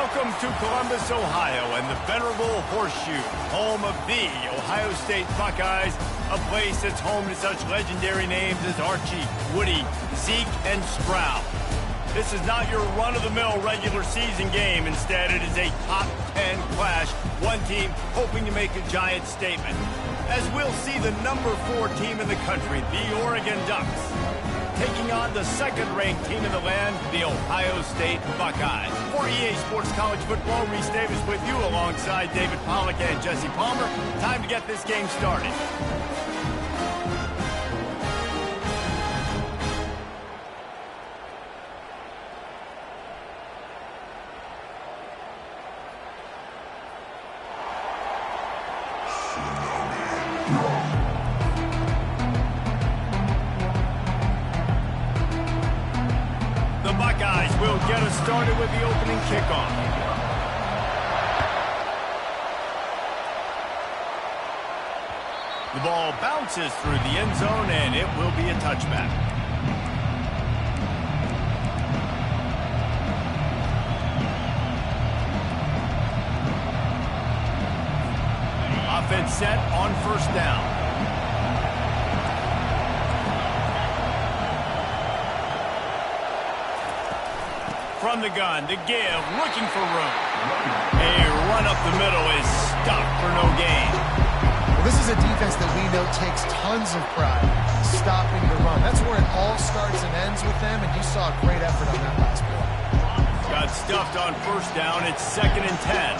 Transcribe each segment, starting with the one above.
Welcome to Columbus, Ohio, and the venerable Horseshoe, home of the Ohio State Buckeyes, a place that's home to such legendary names as Archie, Woody, Zeke, and Stroud. This is not your run-of-the-mill regular season game. Instead, it is a top 10 clash, one team hoping to make a giant statement. As we'll see the number 4 team in the country, the Oregon Ducks, taking on the second-ranked team in the land, the Ohio State Buckeyes. For EA Sports College Football, Reese Davis with you alongside David Pollack and Jesse Palmer. Time to get this game started. Will get us started with the opening kickoff. The ball bounces through the end zone, and it will be a touchback. Offense set on first down. From the gun, the give, looking for room. A run up the middle is stopped for no gain. Well, this is a defense that we know takes tons of pride stopping the run. That's where it all starts and ends with them, and you saw a great effort on that last play. Got stuffed on first down. It's 2nd and 10.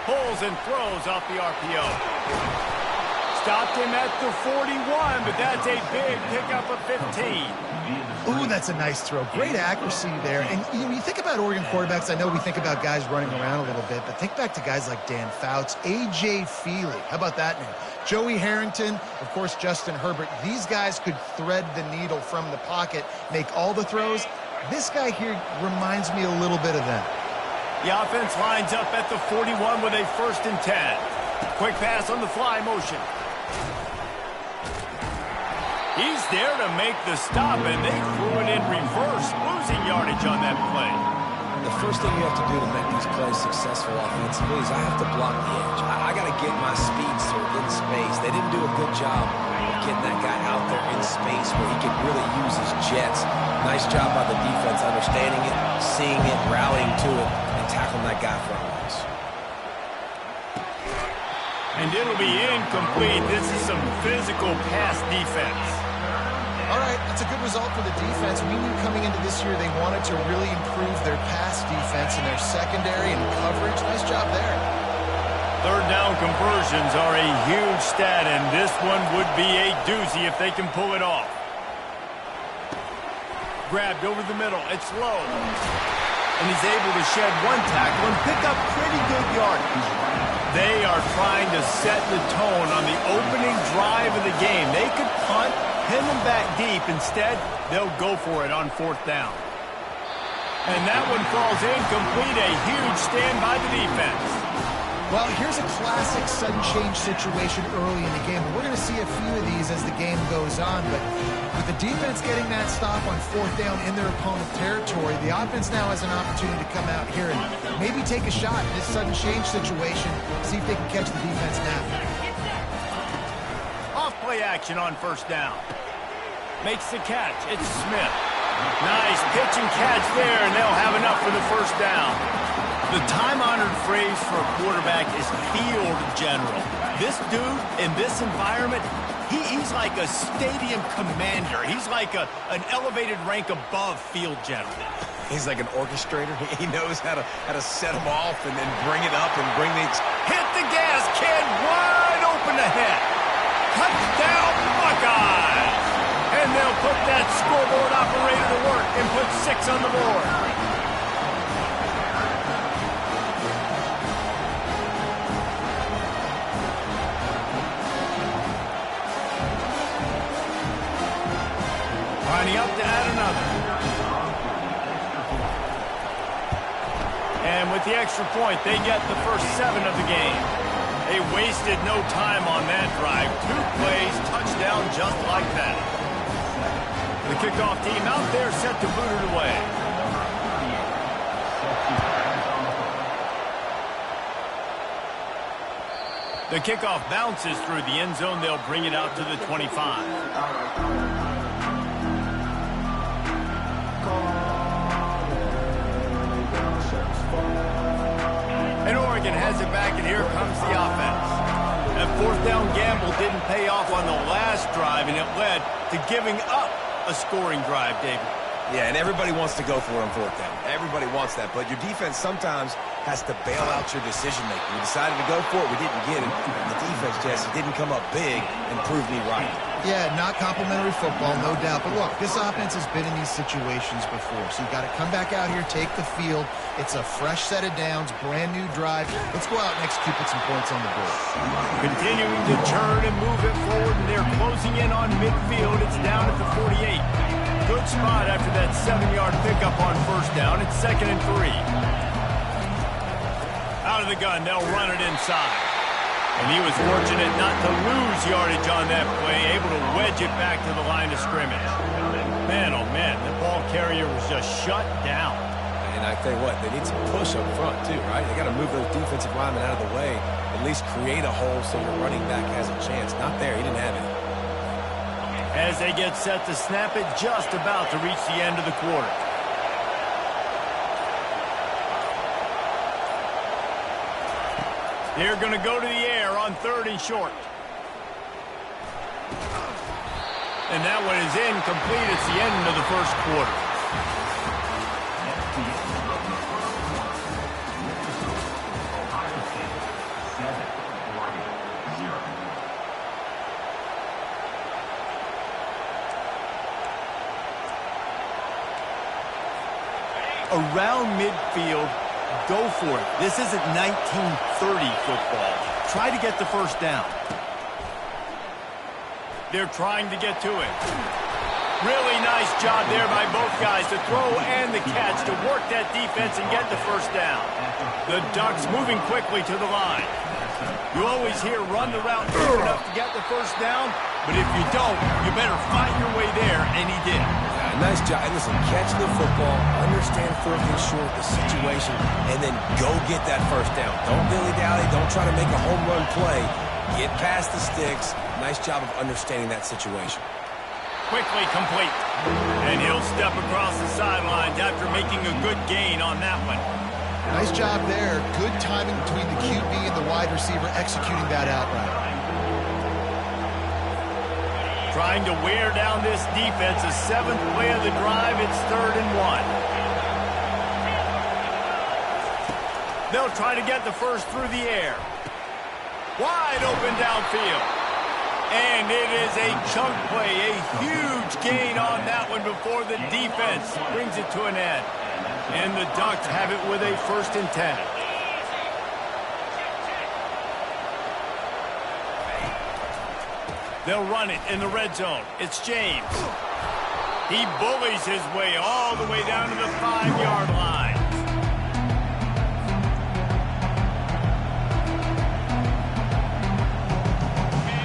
Pulls and throws off the RPO. Stopped him at the 41, but that's a big pickup of 15. Ooh, that's a nice throw. Great accuracy there. And when you think about Oregon quarterbacks, I know we think about guys running around a little bit, but think back to guys like Dan Fouts, A.J. Feely. How about that name? Joey Harrington, of course, Justin Herbert. These guys could thread the needle from the pocket, make all the throws. This guy here reminds me a little bit of them. The offense lines up at the 41 with a 1st and 10. Quick pass on the fly motion. He's there to make the stop, and they threw it in reverse, losing yardage on that play. The first thing you have to do to make these plays successful offensively is I have to block the edge. I got to get my speedster in space. They didn't do a good job of getting that guy out there in space where he could really use his jets. Nice job by the defense understanding it, seeing it, rallying to it, and tackling that guy frontwards. And it'll be incomplete. This is some physical pass defense. All right, that's a good result for the defense. We knew coming into this year they wanted to really improve their pass defense and their secondary and coverage. Nice job there. 3rd down conversions are a huge stat, and this one would be a doozy if they can pull it off. Grabbed over the middle. It's low. And he's able to shed one tackle and pick up pretty good yardage. They are trying to set the tone on the opening drive of the game. They could punt, pin them back deep. Instead, they'll go for it on 4th down. And that one falls incomplete. A huge stand by the defense. Well, here's a classic sudden change situation early in the game. We're going to see a few of these as the game goes on, but with the defense getting that stop on 4th down in their opponent's territory, the offense now has an opportunity to come out here and maybe take a shot in this sudden change situation, see if they can catch the defense now. Off play action on 1st down. Makes the catch. It's Smith. Nice pitch and catch there, and they'll have enough for the 1st down. The time-honored phrase for a quarterback is field general. This dude, in this environment, he's like a stadium commander. He's like an elevated rank above field general. He's like an orchestrator. He knows how to set them off and then bring it up and bring the... Hit the gas, kid! Wide open ahead. Touchdown, Buckeyes! And they'll put that scoreboard operator to work and put 6 on the board. Lining up to add another. And with the extra point, they get the first 7 of the game. They wasted no time on that drive. 2 plays, touchdown just like that. kickoff team out there set to boot it away. The kickoff bounces through the end zone. They'll bring it out to the 25. And Oregon has it back, and here comes the offense. That fourth down gamble didn't pay off on the last drive, and it led to giving up a scoring drive, David. Yeah, and everybody wants to go for it on fourth down. Everybody wants that, but your defense sometimes has to bail out your decision-making. We decided to go for it. We didn't get it. And the defense, Jesse, didn't come up big and prove me right. Yeah, not complimentary football, no doubt. But look, this offense has been in these situations before, so you got to come back out here, take the field. It's a fresh set of downs, brand new drive. Let's go out and execute, put some points on the board. Continuing to turn and move it forward, and they're closing in on midfield. It's down at the 48. Good spot after that 7-yard pickup on first down. It's 2nd and 3. Out of the gun, they'll run it inside. And he was fortunate not to lose yardage on that play, able to wedge it back to the line of scrimmage. Man, oh man, the ball carrier was just shut down. And I tell you what, they need some push up front too, right? They got to move those defensive linemen out of the way, at least create a hole so your running back has a chance. Not there, he didn't have it. As they get set to snap it, just about to reach the end of the quarter. They're going to go to the air on 3rd and short. And that one is incomplete. It's the end of the first quarter. Around midfield, go for it. This isn't 1930 football. Try to get the first down. They're trying to get to it. Really nice job there by both guys to throw and the catch to work that defense and get the first down. The Ducks moving quickly to the line. You always hear run the route quick enough to get the first down, but if you don't, you better fight your way there, and he did. Nice job. And listen, catch the football, understand 4th and short, the situation, and then go get that first down. Don't dilly-dally. Don't try to make a home run play. Get past the sticks. Nice job of understanding that situation. Quickly complete. And he'll step across the sidelines after making a good gain on that one. Nice job there. Good timing between the QB and the wide receiver executing that outright. Trying to wear down this defense. The 7th play of the drive. It's 3rd and 1. They'll try to get the first through the air. Wide open downfield. And it is a chunk play. A huge gain on that one before the defense brings it to an end. And the Ducks have it with a 1st and 10. They'll run it in the red zone. It's James. He bullies his way all the way down to the 5-yard line.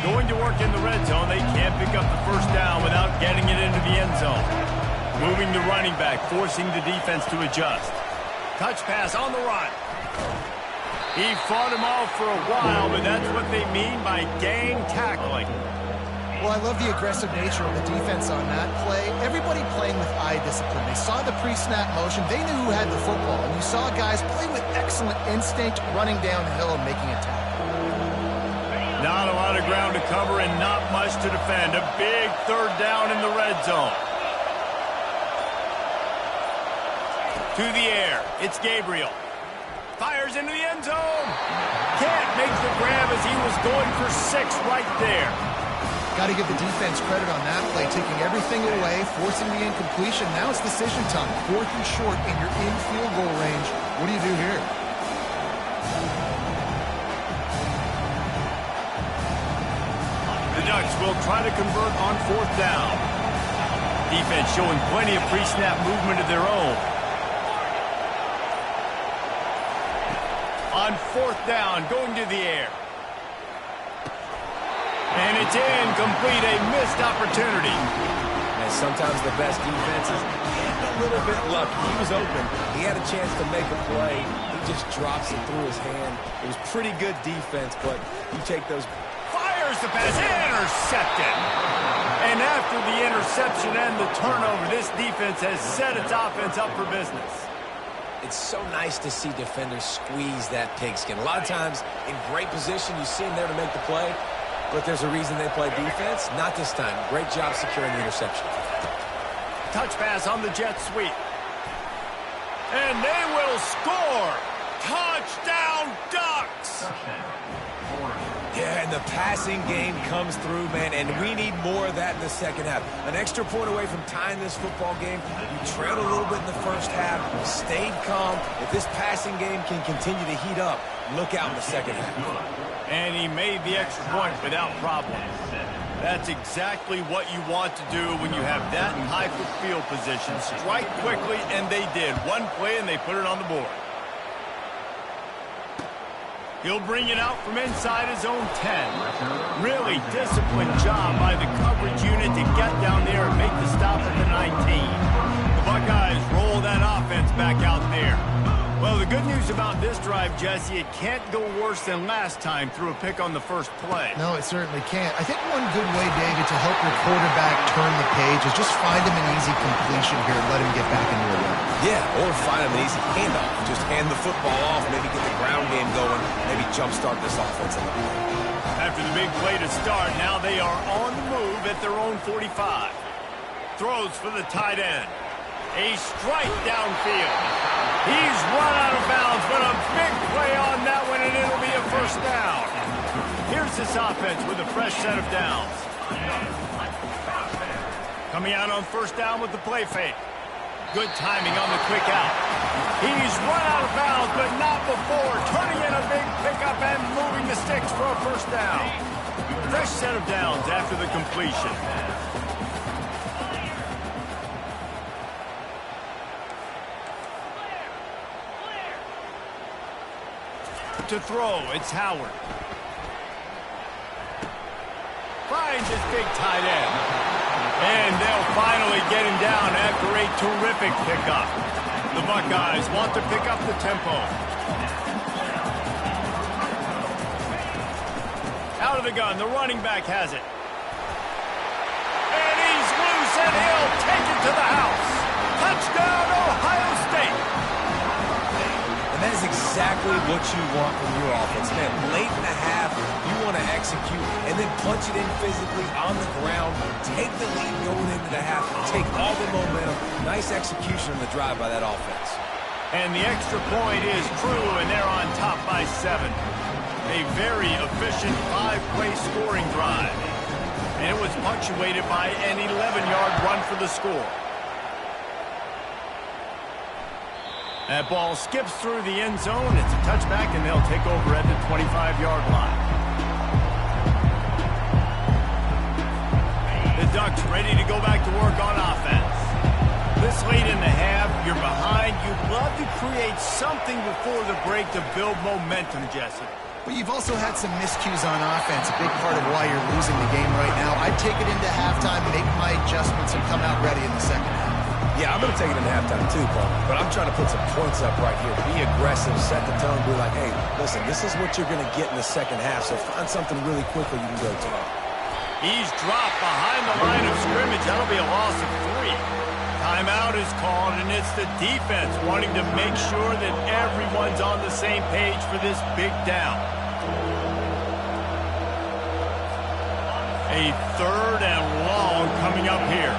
Going to work in the red zone. They can't pick up the first down without getting it into the end zone. Moving the running back, forcing the defense to adjust. Touch pass on the run. He fought him off for a while, but that's what they mean by gang tackling. Well, I love the aggressive nature of the defense on that play. Everybody playing with eye discipline. They saw the pre-snap motion. They knew who had the football. And you saw guys play with excellent instinct, running down the hill and making a tackle. Not a lot of ground to cover and not much to defend. A big 3rd down in the red zone. To the air. It's Gabriel. Fires into the end zone. Can't make the grab as he was going for 6 right there. Got to give the defense credit on that play, taking everything away, forcing the incompletion. Now it's decision time. 4th and short, and you're in field goal range. What do you do here? The Ducks will try to convert on 4th down. Defense showing plenty of pre-snap movement of their own. On 4th down, going to the air. And it's incomplete, a missed opportunity. And sometimes the best defenses get a little bit lucky. He was open. He had a chance to make a play. He just drops it through his hand. It was pretty good defense, but you take those. Fires the pass, intercepted. And after the interception and the turnover, this defense has set its offense up for business. It's so nice to see defenders squeeze that pigskin. A lot of times, in great position, you see them there to make the play, but there's a reason they play defense. Not this time. Great job securing the interception. Touch pass on the jet sweep. And they will score. Touchdown, Ducks! Yeah, and the passing game comes through, man, and we need more of that in the second half. An extra point away from tying this football game. You trailed a little bit in the first half, stayed calm. If this passing game can continue to heat up, look out in the second half. And he made the extra point without problem. That's exactly what you want to do when you have that type of field position. Strike quickly, and they did. One play, and they put it on the board. He'll bring it out from inside his own 10. Really disciplined job by the coverage unit to get down there and make the stop at the 19. The Buckeyes roll that offense back out there. Well, the good news about this drive, Jesse, it can't go worse than last time through a pick on the first play. No, it certainly can't. I think one good way, David, to help your quarterback turn the page is just find him an easy completion here and let him get back into a run. Yeah, or find him an easy handoff. Just hand the football off, maybe get the ground game going, maybe jumpstart this offense a little bit. After the big play to start, now they are on the move at their own 45. Throws for the tight end. A strike downfield. He's run out of bounds, but a big play on that one, and it'll be a first down. Here's this offense with a fresh set of downs. Coming out on first down with the play fake. Good timing on the quick out. He's run out of bounds, but not before. Turning in a big pickup and moving the sticks for a first down. Fresh set of downs after the completion. To throw, it's Howard. Finds his big tight end. And they'll finally get him down after a terrific pickup. The Buckeyes want to pick up the tempo. Out of the gun, the running back has it. And he's loose, and he'll take it to the house. Touchdown, Ohio State. And that is exactly what you want from your offense. Man, late in the half, you want to execute and then punch it in physically on the ground. Take the lead going into the half. Take all the momentum. Nice execution on the drive by that offense. And the extra point is true, and they're on top by 7. A very efficient 5-play scoring drive. And it was punctuated by an 11-yard run for the score. That ball skips through the end zone. It's a touchback, and they'll take over at the 25-yard line. The Ducks ready to go back to work on offense. This late in the half, you're behind. You'd love to create something before the break to build momentum, Jesse. But you've also had some miscues on offense, a big part of why you're losing the game right now. I'd take it into halftime, make my adjustments, and come out ready in the second half. Yeah, I'm going to take it in halftime too, Paul. But I'm trying to put some points up right here. Be aggressive, set the tone, be like, hey, listen, this is what you're going to get in the second half, so find something really quickly you can go to. He's dropped behind the line of scrimmage. That'll be a loss of 3. Timeout is called, and it's the defense wanting to make sure that everyone's on the same page for this big down. A 3rd and long coming up here.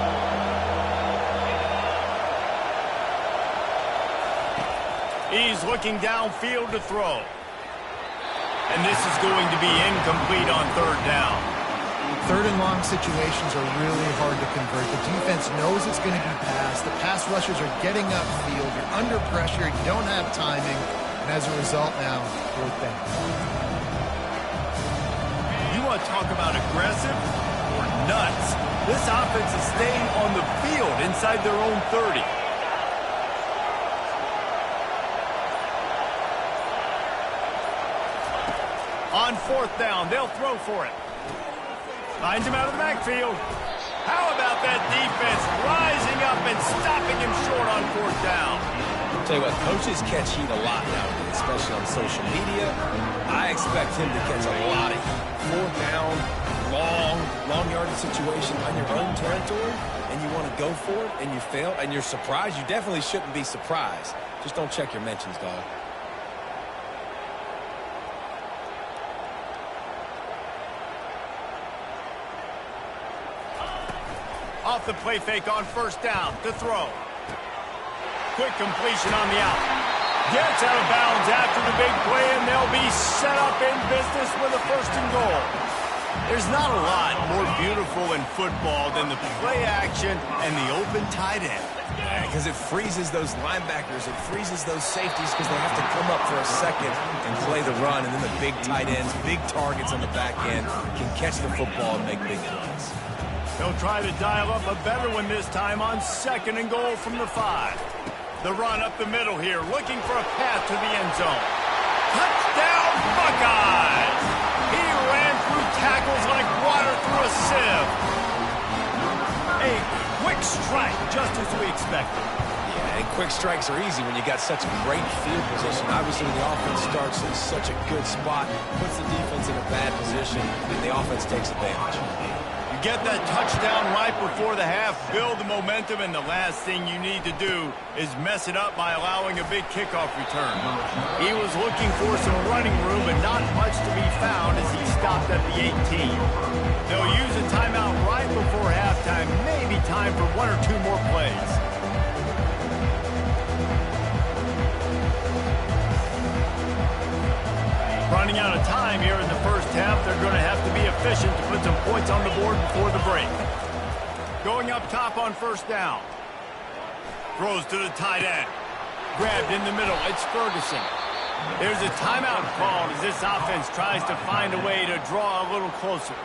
He's looking downfield to throw. And this is going to be incomplete on 3rd down. 3rd and long situations are really hard to convert. The defense knows it's going to be passed. The pass rushers are getting upfield. You're under pressure. You don't have timing. And as a result now, 4th down. You want to talk about aggressive or nuts? This offense is staying on the field inside their own 30. On 4th down, they'll throw for it. Finds him out of the backfield. How about about that defense rising up and stopping him short on fourth down? I'll tell you what, coaches catch heat a lot nowadays, especially on social media. I expect him to catch a lot of heat. Fourth down, long yardage situation on your own territory, and you want to go for it, and you fail, and you're surprised. You definitely shouldn't be surprised. Just don't check your mentions, dog. Off the play fake on first down to throw. Quick completion on the out. Gets out of bounds after the big play, and they'll be set up in business with a first and goal. There's not a lot more beautiful in football than the play action and the open tight end. Because it freezes those linebackers. It freezes those safeties because they have to come up for a second and play the run, and then the big tight ends, big targets on the back end can catch the football and make big plays. They'll try to dial up a better one this time on second and goal from the 5. The run up the middle here, looking for a path to the end zone. Touchdown, Buckeyes! He ran through tackles like water through a sieve. A quick strike, just as we expected. Yeah, and quick strikes are easy when you got such a great field position. Obviously, when the offense starts in such a good spot, puts the defense in a bad position, and the offense takes advantage. Get that touchdown right before the half, build the momentum, and the last thing you need to do is mess it up by allowing a big kickoff return. He was looking for some running room, but not much to be found as he stopped at the 18. They'll use a timeout right before halftime, maybe time for one or two more plays. Running out of time here in the first half. They're going to have to be efficient to put some points on the board before the break. Going up top on first down. Throws to the tight end. Grabbed in the middle. It's Ferguson. There's a timeout called as this offense tries to find a way to draw a little closer.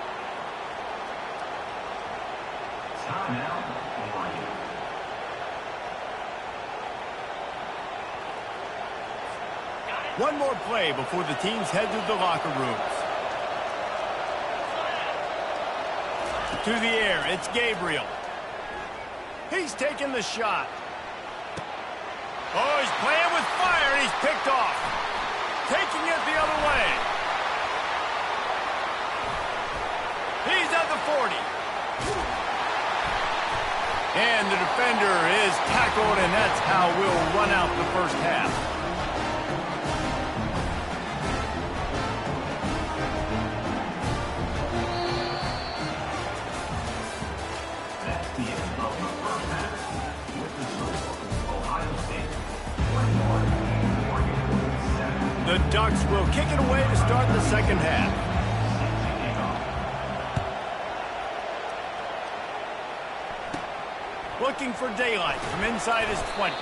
One more play before the teams head to the locker rooms. To the air, it's Gabriel. He's taking the shot. Oh, he's playing with fire, and he's picked off. Taking it the other way. He's at the 40. And the defender is tackled, and that's how we'll run out the first half. The Ducks will kick it away to start the second half. Looking for daylight from inside his 20.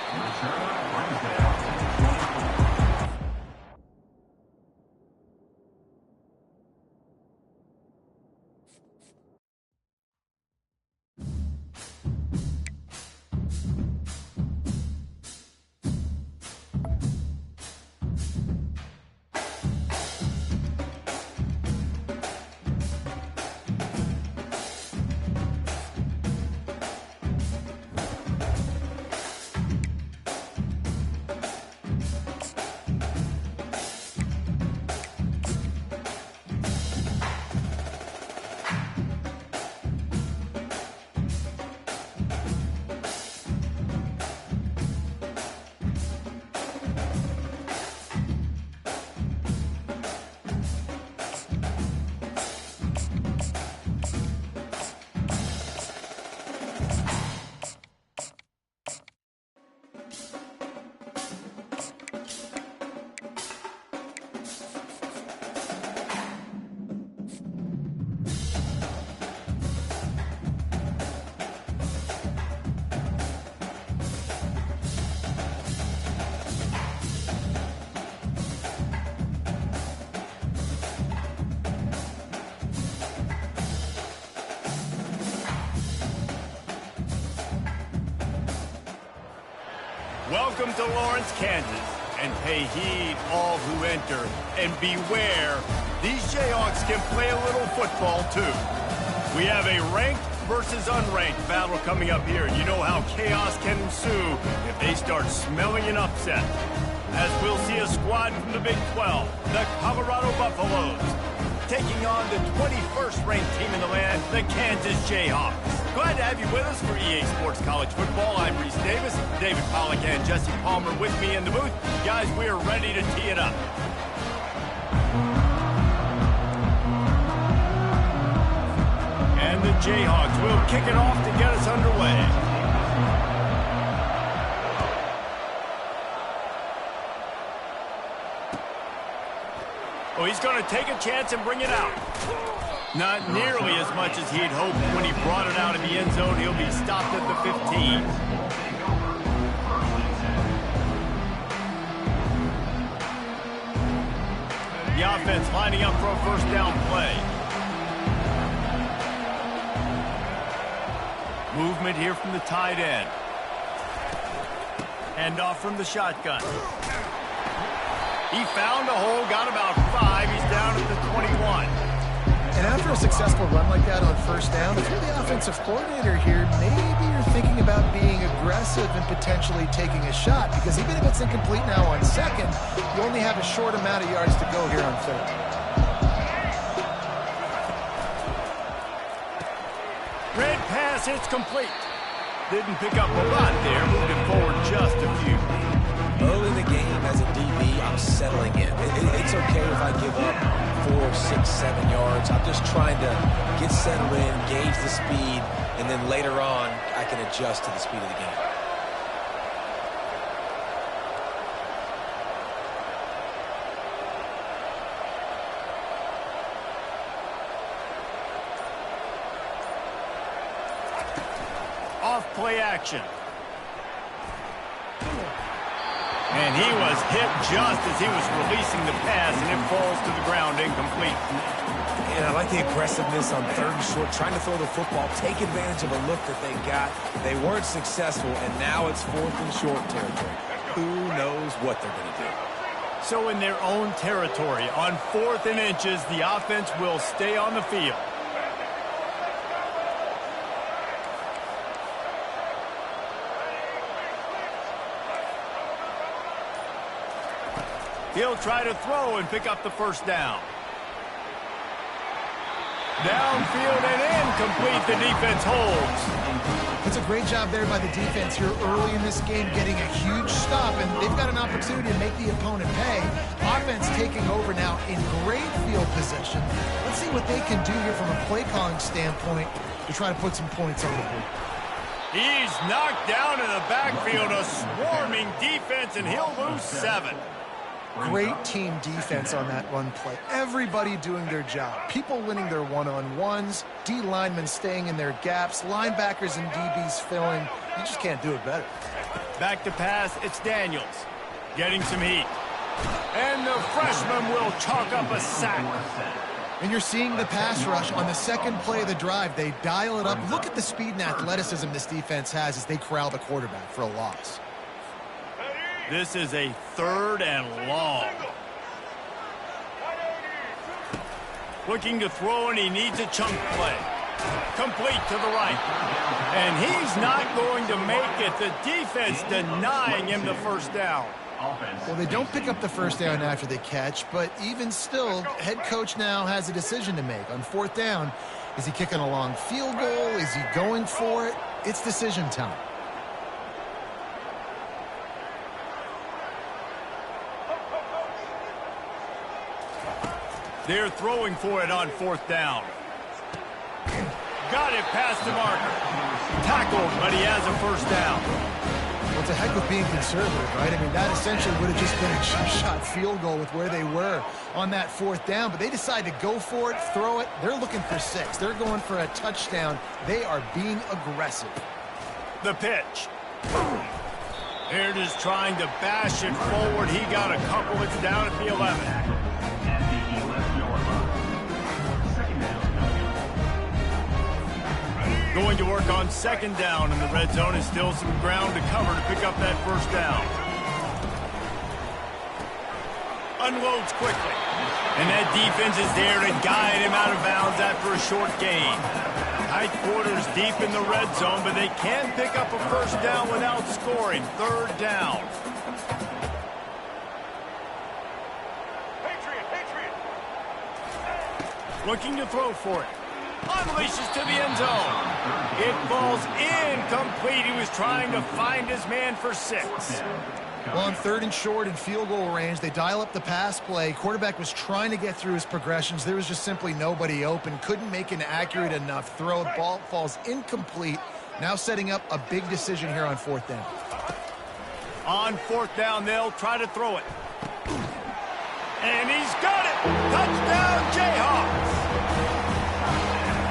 Welcome to Lawrence, Kansas, and pay heed all who enter, and beware, these Jayhawks can play a little football too. We have a ranked versus unranked battle coming up here. You know how chaos can ensue if they start smelling an upset. As we'll see a squad from the Big 12, the Colorado Buffaloes, taking on the 21st ranked team in the land, the Kansas Jayhawks. Glad to have you with us for EA Sports College Football. I'm Reese Davis, David Pollack and Jesse Palmer with me in the booth. Guys, we are ready to tee it up. And the Jayhawks will kick it off to get us underway. Oh, he's going to take a chance and bring it out. Not nearly as much as he'd hoped when he brought it out of the end zone. He'll be stopped at the 15. The offense lining up for a first down play. Movement here from the tight end. Handoff from the shotgun. He found a hole, got about 5. He's down at the 21. And after a successful run like that on first down, if you're the offensive coordinator here, maybe you're thinking about being aggressive and potentially taking a shot, because even if it's incomplete now on second, you only have a short amount of yards to go here on third. Red pass, it's complete. Didn't pick up a lot there, moved it forward just a few. Early in the game as a DB, I'm settling in. It's okay if I give up 4, 6, 7 yards. I'm just trying to get settled in, gauge the speed, and then later on, I can adjust to the speed of the game. Off play action. And he was hit just as he was releasing the pass, and it falls to the ground incomplete. And I like the aggressiveness on third and short, trying to throw the football, take advantage of a look that they got. They weren't successful, and now it's fourth and short territory. Who knows what they're going to do? So in their own territory, on 4th and inches, the offense will stay on the field. He'll try to throw and pick up the first down. Downfield and incomplete. The defense holds. It's a great job there by the defense here early in this game, getting a huge stop, and they've got an opportunity to make the opponent pay. Offense taking over now in great field position. Let's see what they can do here from a play calling standpoint to try to put some points on the board. He's knocked down in the backfield, a swarming defense, and he'll lose 7. Great team defense on that run play. Everybody doing their job. People winning their one-on-ones, D linemen staying in their gaps, linebackers and DBs filling. You just can't do it better. Back to pass, it's Daniels. Getting some heat. And the freshman will chalk up a sack. And you're seeing the pass rush on the second play of the drive. They dial it up. Look at the speed and athleticism this defense has as they corral the quarterback for a loss. This is a 3rd and long. Looking to throw, and he needs a chunk play. Complete to the right. And he's not going to make it. The defense denying him the first down. Well, they don't pick up the first down after the catch, but even still, head coach now has a decision to make. On 4th down, is he kicking a long field goal? Is he going for it? It's decision time. They're throwing for it on 4th down. Got it past the marker. Tackled, but he has a first down. Well, it's a heck of being conservative, right? I mean, that essentially would have just been a cheap-shot field goal with where they were on that 4th down, but they decide to go for it, throw it. They're looking for 6. They're going for a touchdown. They are being aggressive. The pitch. They're just trying to bash it forward. He got a couple. It's down at the 11. Going to work on 2nd down in the red zone, and still some ground to cover to pick up that first down. Unloads quickly. And that defense is there to guide him out of bounds after a short gain. Ninth quarter's deep in the red zone, but they can pick up a first down without scoring. Third down. Looking to throw for it. Unleashes to the end zone. It falls incomplete. He was trying to find his man for 6. Well, on 3rd and short in field goal range, they dial up the pass play. Quarterback was trying to get through his progressions. There was just simply nobody open. Couldn't make an accurate enough throw. The ball falls incomplete. Now setting up a big decision here on 4th down. On 4th down, they'll try to throw it. And he's got it! Touchdown, Jayhawks!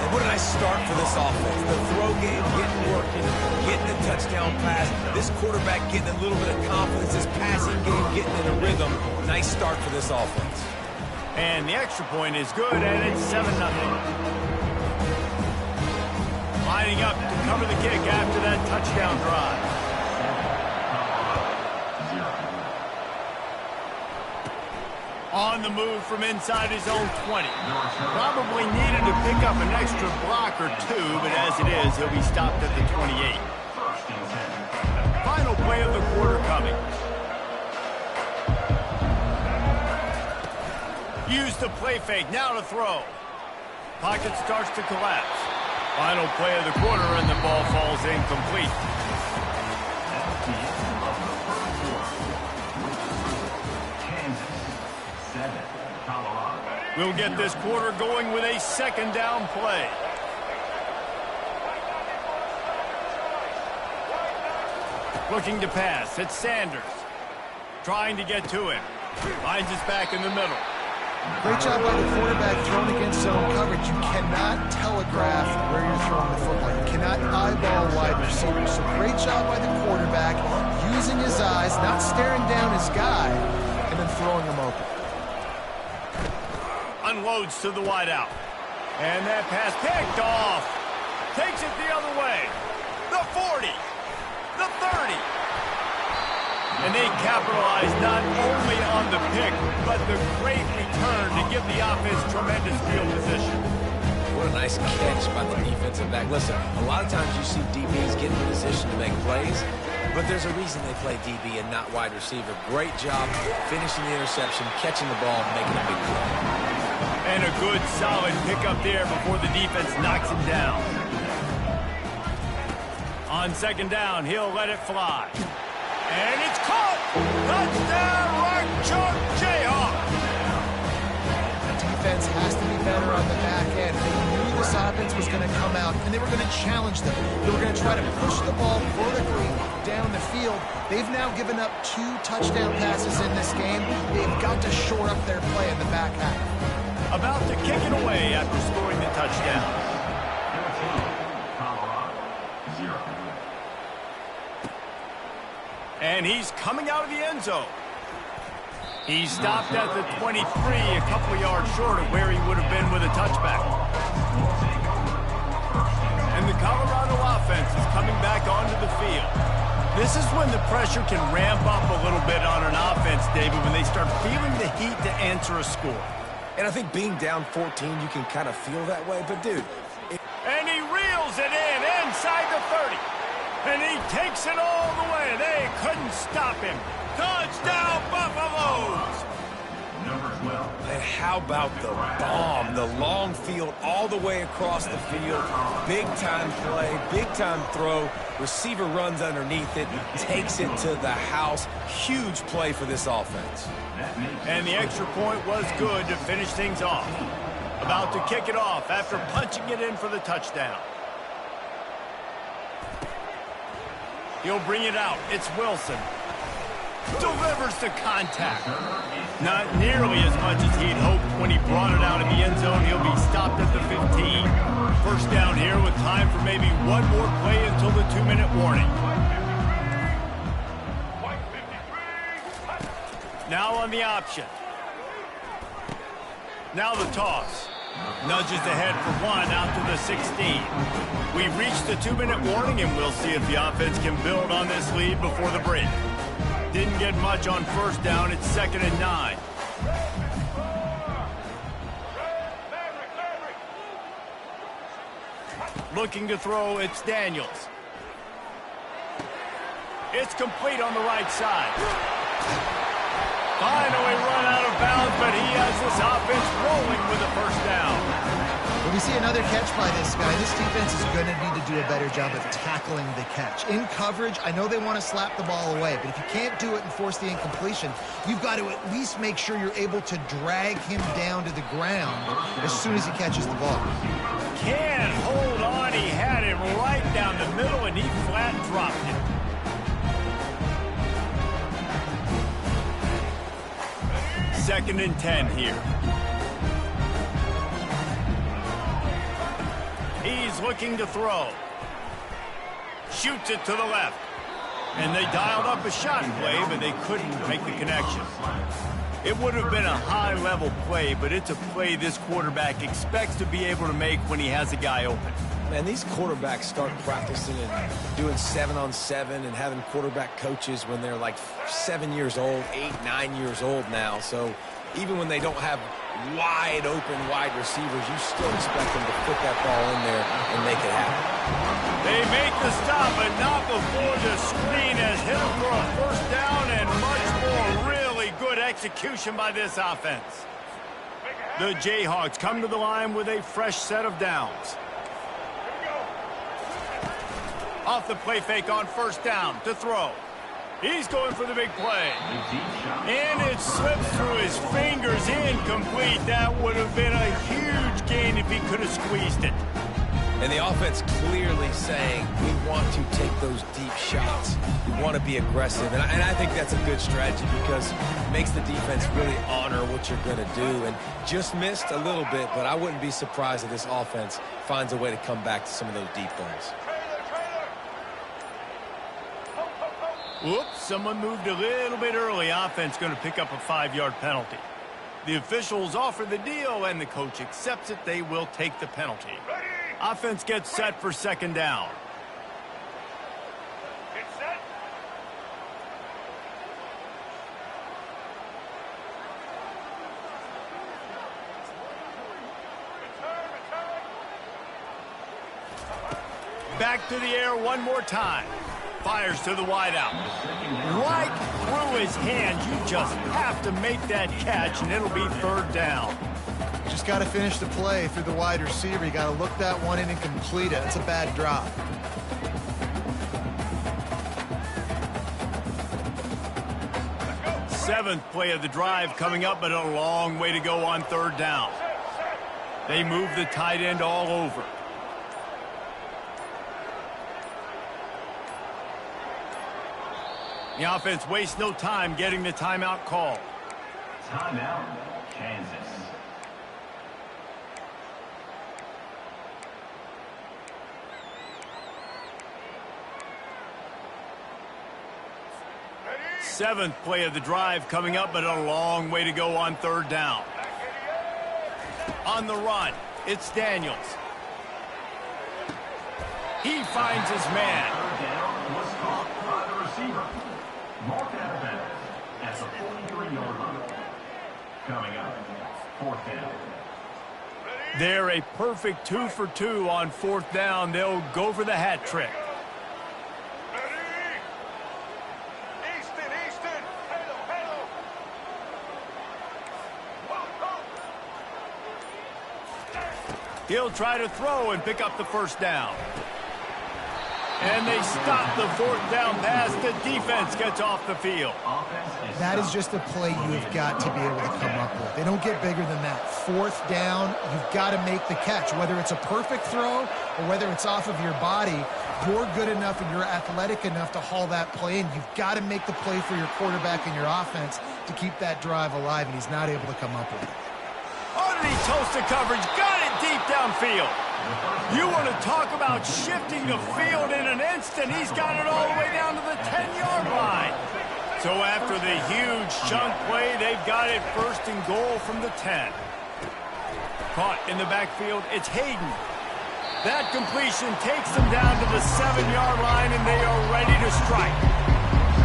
And what a nice start for this offense. The throw game getting working, getting a touchdown pass. This quarterback getting a little bit of confidence. This passing game getting in a rhythm. Nice start for this offense. And the extra point is good, and it's 7-0. Lining up to cover the kick after that touchdown drive. On the move from inside his own 20. Probably needed to pick up an extra block or 2, but as it is, he'll be stopped at the 28. Final play of the quarter coming. Use the play fake, now to throw. Pocket starts to collapse. Final play of the quarter, and the ball falls incomplete. We'll get this quarter going with a 2nd down play. Looking to pass. It's Sanders. Trying to get to him. Finds his back in the middle. Great job by the quarterback throwing against zone coverage. You cannot telegraph where you're throwing the football. You cannot eyeball wide receivers. So great job by the quarterback using his eyes, not staring down his guy, and then throwing him open. Unloads to the wideout. And that pass picked off. Takes it the other way. The 40. The 30. And they capitalize not only on the pick, but the great return to give the offense tremendous field position. What a nice catch by the defensive back. Listen, a lot of times you see DBs get in position to make plays, but there's a reason they play DB and not wide receiver. Great job finishing the interception, catching the ball, and making a big play. And a good, solid pickup there before the defense knocks him down. On 2nd down, he'll let it fly. And it's caught! Touchdown, right chalk, Jayhawks! The defense has to be better on the back end. They knew this offense was going to come out, and they were going to challenge them. They were going to try to push the ball vertically down the field. They've now given up 2 touchdown passes in this game. They've got to shore up their play in the back half. About to kick it away after scoring the touchdown. And he's coming out of the end zone. He's stopped at the 23, a couple of yards short of where he would have been with a touchback. And the Colorado offense is coming back onto the field. This is when the pressure can ramp up a little bit on an offense, David, when they start feeling the heat to answer a score. And I think being down 14, you can kind of feel that way. But, dude. And he reels it in inside the 30. And he takes it all the way. They couldn't stop him. Touchdown, Buffaloes! And how about the bomb, the long field all the way across the field. Big-time play, big-time throw. Receiver runs underneath it, takes it to the house. Huge play for this offense. And the extra point was good to finish things off. About to kick it off after punching it in for the touchdown. He'll bring it out. It's Wilson. Delivers the contact. Not nearly as much as he'd hoped when he brought it out in the end zone. He'll be stopped at the 15. First down here with time for maybe one more play until the 2-minute warning. Now on the option. Now the toss. Nudges ahead for 1 out to the 16. We've reached the 2-minute warning, and we'll see if the offense can build on this lead before the break. Didn't get much on first down. It's 2nd and 9. Looking to throw, it's Daniels. It's complete on the right side. Finally run out of bounds, but he has this offense rolling with a first down. When we see another catch by this guy, this defense is going to need to do a better job of tackling the catch. In coverage, I know they want to slap the ball away, but if you can't do it and force the incompletion, you've got to at least make sure you're able to drag him down to the ground as soon as he catches the ball. Can't hold on. He had it right down the middle, and he flat dropped it. Second and 10 here. He's looking to throw. Shoots it to the left. And they dialed up a shot play, but they couldn't make the connection. It would have been a high-level play, but it's a play this quarterback expects to be able to make when he has a guy open. Man, these quarterbacks start practicing and doing 7-on-7 and having quarterback coaches when they're like 7 years old, 8, 9 years old now. So even when they don't have wide open wide receivers, you still expect them to put that ball in there and make it happen. They make the stop, but not before the screen has hit him for a first down, and much more really good execution by this offense. The Jayhawks come to the line with a fresh set of downs. Off the play fake on first down to throw. He's going for the big play. And it slips through his fingers, incomplete. That would have been a huge gain if he could have squeezed it. And the offense clearly saying, we want to take those deep shots. We want to be aggressive. And I think that's a good strategy because it makes the defense really honor what you're going to do. And just missed a little bit, but I wouldn't be surprised if this offense finds a way to come back to some of those deep balls. Whoops, someone moved a little bit early. Offense going to pick up a 5-yard penalty. The officials offer the deal, and the coach accepts it. They will take the penalty. Offense gets set for second down. Get set. Back to the air one more time. Fires to the wideout. Right through his hands. You just have to make that catch, and it'll be third down. Just got to finish the play through the wide receiver. You got to look that one in and complete it. It's a bad drop. Seventh play of the drive coming up, but a long way to go on third down. They move the tight end all over. The offense wastes no time getting the timeout call. Timeout, Kansas. Seventh play of the drive coming up, but a long way to go on third down. On the run, it's Daniels. He finds his man. Third down was caught by the receiver. Mark out of bounds at the 43-yard line. Coming up, fourth down. They're a perfect 2 for 2 on fourth down. They'll go for the hat trick. He'll try to throw and pick up the first down. And they stop the fourth down pass. The defense gets off the field. That is just a play you've got to be able to come up with. They don't get bigger than that. Fourth down, you've got to make the catch. Whether it's a perfect throw or whether it's off of your body, you're good enough and you're athletic enough to haul that play in. You've got to make the play for your quarterback and your offense to keep that drive alive, and he's not able to come up with it. Underneath toasted coverage, got it deep downfield. You want to talk about shifting the field in an instant. He's got it all the way down to the 10-yard line. So after the huge chunk play, they've got it first and goal from the 10. Caught in the backfield, it's Hayden. That completion takes them down to the 7-yard line, and they are ready to strike.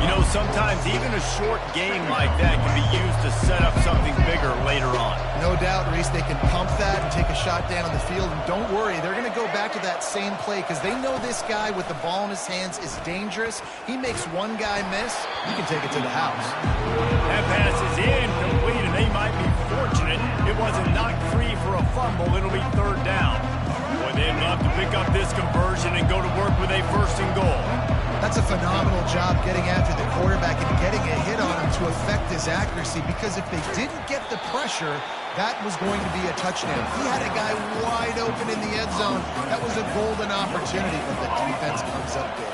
You know, sometimes even a short game like that can be used to set up something bigger later on. No doubt, Reese, they can pump that and take a shot down on the field. And don't worry, they're going to go back to that same play because they know this guy with the ball in his hands is dangerous. He makes one guy miss, you can take it to the house. That pass is incomplete, and they might be fortunate it wasn't knocked free for a fumble. It'll be third down. Boy, they'd love to pick up this conversion and go to work with a first and goal. That's a phenomenal job getting after the quarterback and getting a hit on him to affect his accuracy, because if they didn't get the pressure, that was going to be a touchdown. He had a guy wide open in the end zone. That was a golden opportunity, but the defense comes up big.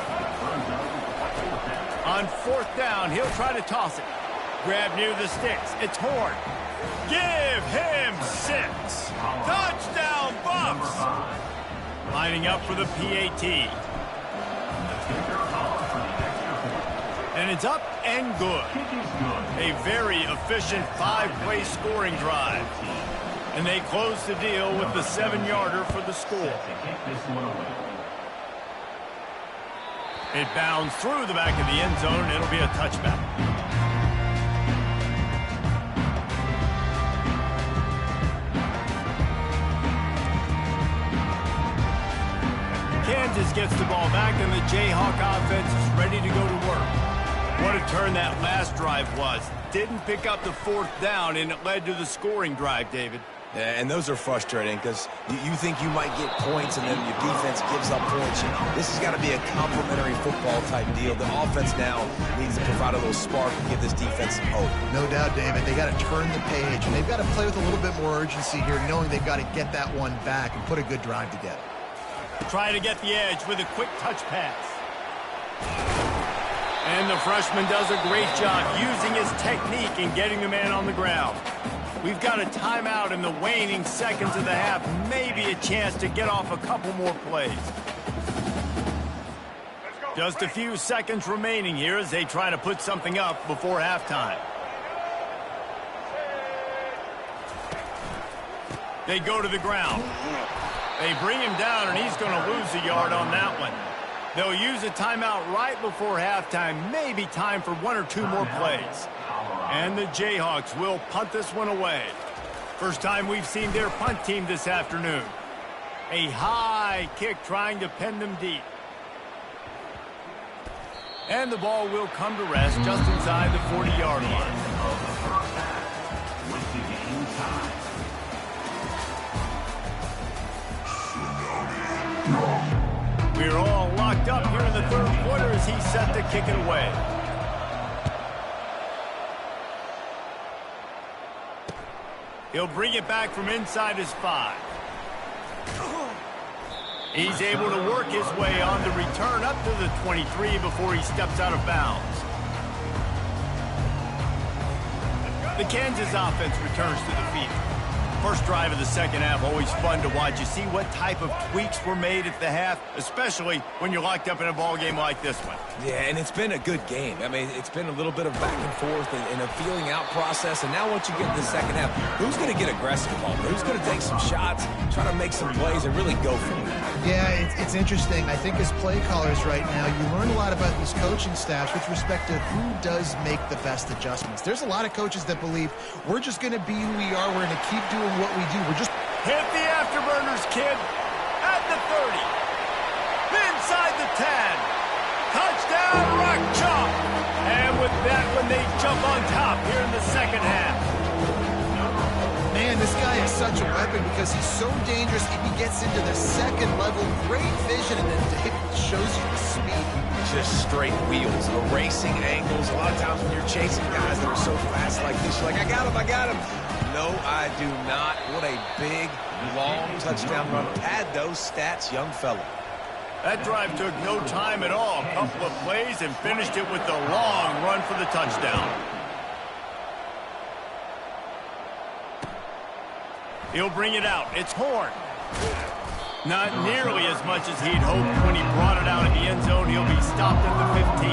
On fourth down, he'll try to toss it. Grab near the sticks. It's Horn. Give him 6. Touchdown, Buffs! Lining up for the PAT. And it's up and good. A very efficient 5-play scoring drive. And they close the deal with the 7-yarder for the score. It bounds through the back of the end zone, and it'll be a touchback. Kansas gets the ball back, and the Jayhawk offense is ready to go to work. What a turn that last drive was. Didn't pick up the fourth down, and it led to the scoring drive, David. Yeah, and those are frustrating because you think you might get points and then your defense gives up points. This has got to be a complementary football type deal. The offense now needs to provide a little spark and give this defense some hope. No doubt, David. They got to turn the page, and they've got to play with a little bit more urgency here, knowing they've got to get that one back and put a good drive together. Try to get the edge with a quick touch pass. And the freshman does a great job using his technique and getting the man on the ground. We've got a timeout in the waning seconds of the half. Maybe a chance to get off a couple more plays. Just a few seconds remaining here as they try to put something up before halftime. They go to the ground. They bring him down, and he's going to lose a yard on that one. They'll use a timeout right before halftime. Maybe time for 1 or 2 more plays. And the Jayhawks will punt this one away. First time we've seen their punt team this afternoon. A high kick trying to pen them deep. And the ball will come to rest just inside the 40-yard line. We're all locked up here in the third quarter as he's set to kick it away. He'll bring it back from inside his 5. He's able to work his way on the return up to the 23 before he steps out of bounds. The Kansas offense returns to the field. First drive of the second half, always fun to watch. You see what type of tweaks were made at the half, especially when you're locked up in a ball game like this one. Yeah, and it's been a good game. I mean, it's been a little bit of back and forth and a feeling out process. And now once you get in the second half, who's going to get aggressive, Paul? Who's going to take some shots, try to make some plays, and really go for it? Yeah, it's interesting. I think as play callers right now, you learn a lot about these coaching staffs with respect to who does make the best adjustments. There's a lot of coaches that believe we're just going to be who we are. We're going to keep doing what we do. We're just... Hit the afterburners, kid. At the 30. Inside the 10. Touchdown, Rock Chalk. And with that one, they jump on top here in the second half. Man, this guy is such a weapon because he's so dangerous and he gets into the second level. Great vision, and then it shows you the speed. Just straight wheels, erasing angles. A lot of times when you're chasing guys that are so fast like this, you're like, I got him. No, I do not. What a big, long touchdown run. Pad those stats, young fella. That drive took no time at all. A couple of plays and finished it with the long run for the touchdown. He'll bring it out. It's Horn. Not nearly as much as he'd hoped when he brought it out in the end zone. He'll be stopped at the 15.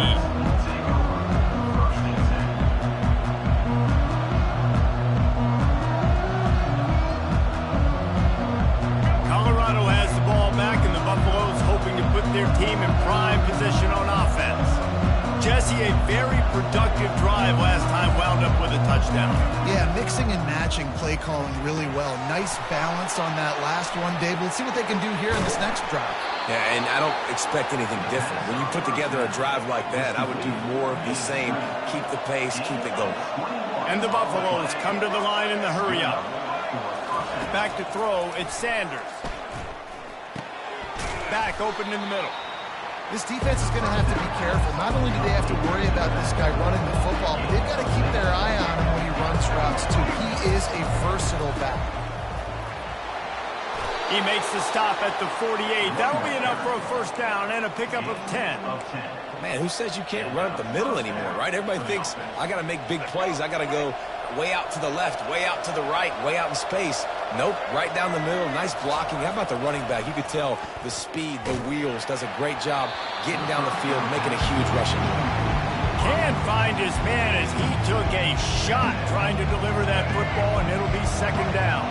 Colorado has the ball back, and the Buffaloes hoping to put their team in prime position on offense. Jesse, a very productive drive last time wound up with a touchdown. Yeah, mixing and matching play calling really well. Nice balance on that last one, Dave. Let's see what they can do here in this next drive. Yeah, and I don't expect anything different. When you put together a drive like that, I would do more of the same. Keep the pace, keep it going. And the Buffaloes come to the line in the hurry-up. Back to throw, it's Sanders. Back open in the middle. This defense is going to have to be careful. Not only do they have to worry about this guy running the football, but they've got to keep their eye on him when he runs routes, too. He is a versatile back. He makes the stop at the 48. That'll be enough for a first down and a pickup of 10. Man, who says you can't run up the middle anymore, right? Everybody thinks, I got to make big plays. I got to go way out to the left, way out to the right, way out in space. Nope, right down the middle. Nice blocking. How about the running back? You could tell the speed, the wheels, does a great job getting down the field, making a huge rushing move. Can't find his man as he took a shot trying to deliver that football, and it'll be second down.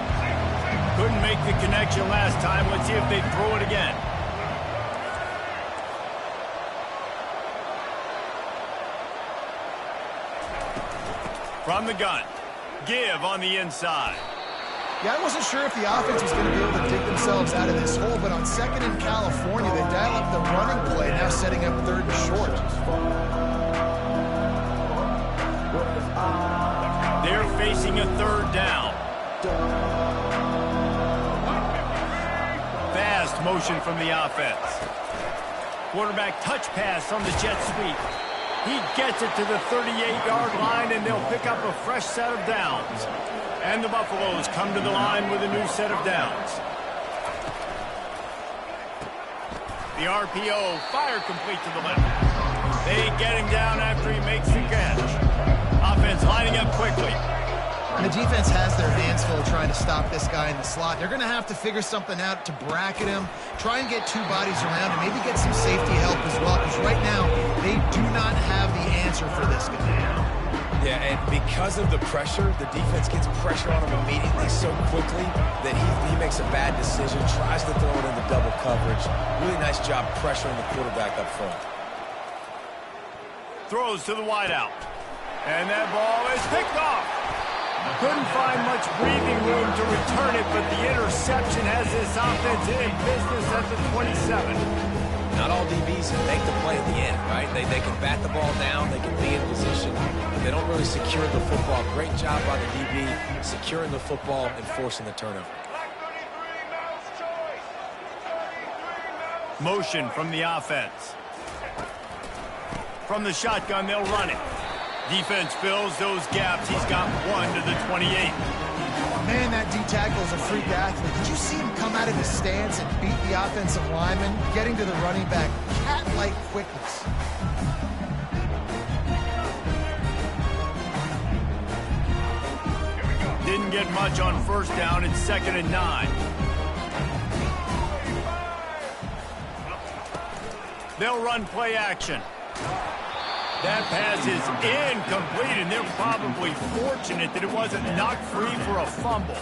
Couldn't make the connection last time. Let's see if they throw it again. From the gun. Give on the inside. Yeah, I wasn't sure if the offense was going to be able to dig themselves out of this hole, but on second in California, they dial up the running play, now setting up third and short. They're facing a third down. Fast motion from the offense. Quarterback touch pass on the jet sweep. He gets it to the 38-yard line, and they'll pick up a fresh set of downs. And the Buffaloes come to the line with a new set of downs. The RPO, fire complete to the left. They get him down after he makes the catch. Offense lining up quickly. And the defense has their hands full trying to stop this guy in the slot. They're going to have to figure something out to bracket him, try and get two bodies around him, maybe get some safety help as well, because right now they do not have the answer for this guy. Yeah, and because of the pressure, the defense gets pressure on him immediately so quickly that he makes a bad decision, tries to throw it into double coverage. Really nice job pressuring the quarterback up front. Throws to the wideout. And that ball is picked off. Couldn't find much breathing room to return it, but the interception has this offense in business at the 27. Not all DBs make the play at the end, right? They can bat the ball down, they can be in position, but they don't really secure the football. Great job by the DB securing the football and forcing the turnover. Motion from the offense. From the shotgun, they'll run it. Defense fills those gaps. He's got one to the 28. Man, that D-tackle is a freak athlete. Did you see him come out of his stance and beat the offensive lineman, getting to the running back? Cat-like quickness. Didn't get much on first down. It's 2nd and 9. They'll run play action. That pass is incomplete, and they're probably fortunate that it wasn't knocked free for a fumble.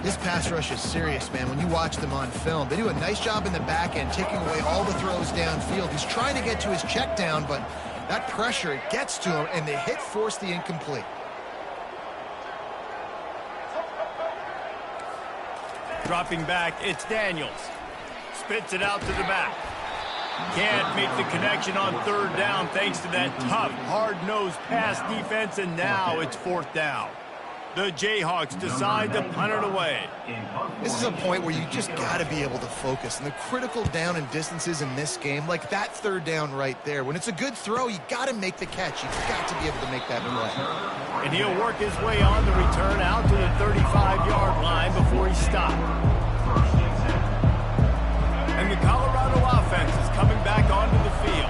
This pass rush is serious, man. When you watch them on film, they do a nice job in the back end, taking away all the throws downfield. He's trying to get to his check down, but that pressure, it gets to him, and the hit forced the incomplete. Dropping back, it's Daniels. Spits it out to the back. Can't make the connection on third down thanks to that tough, hard-nosed pass defense, and now it's 4th down. The Jayhawks decide to punt it away. This is a point where you just got to be able to focus. And the critical down and distances in this game, like that third down right there, when it's a good throw, you got to make the catch. You've got to be able to make that play. And he'll work his way on the return out to the 35-yard line before he stopped. And the Colorado offense is coming back onto the field.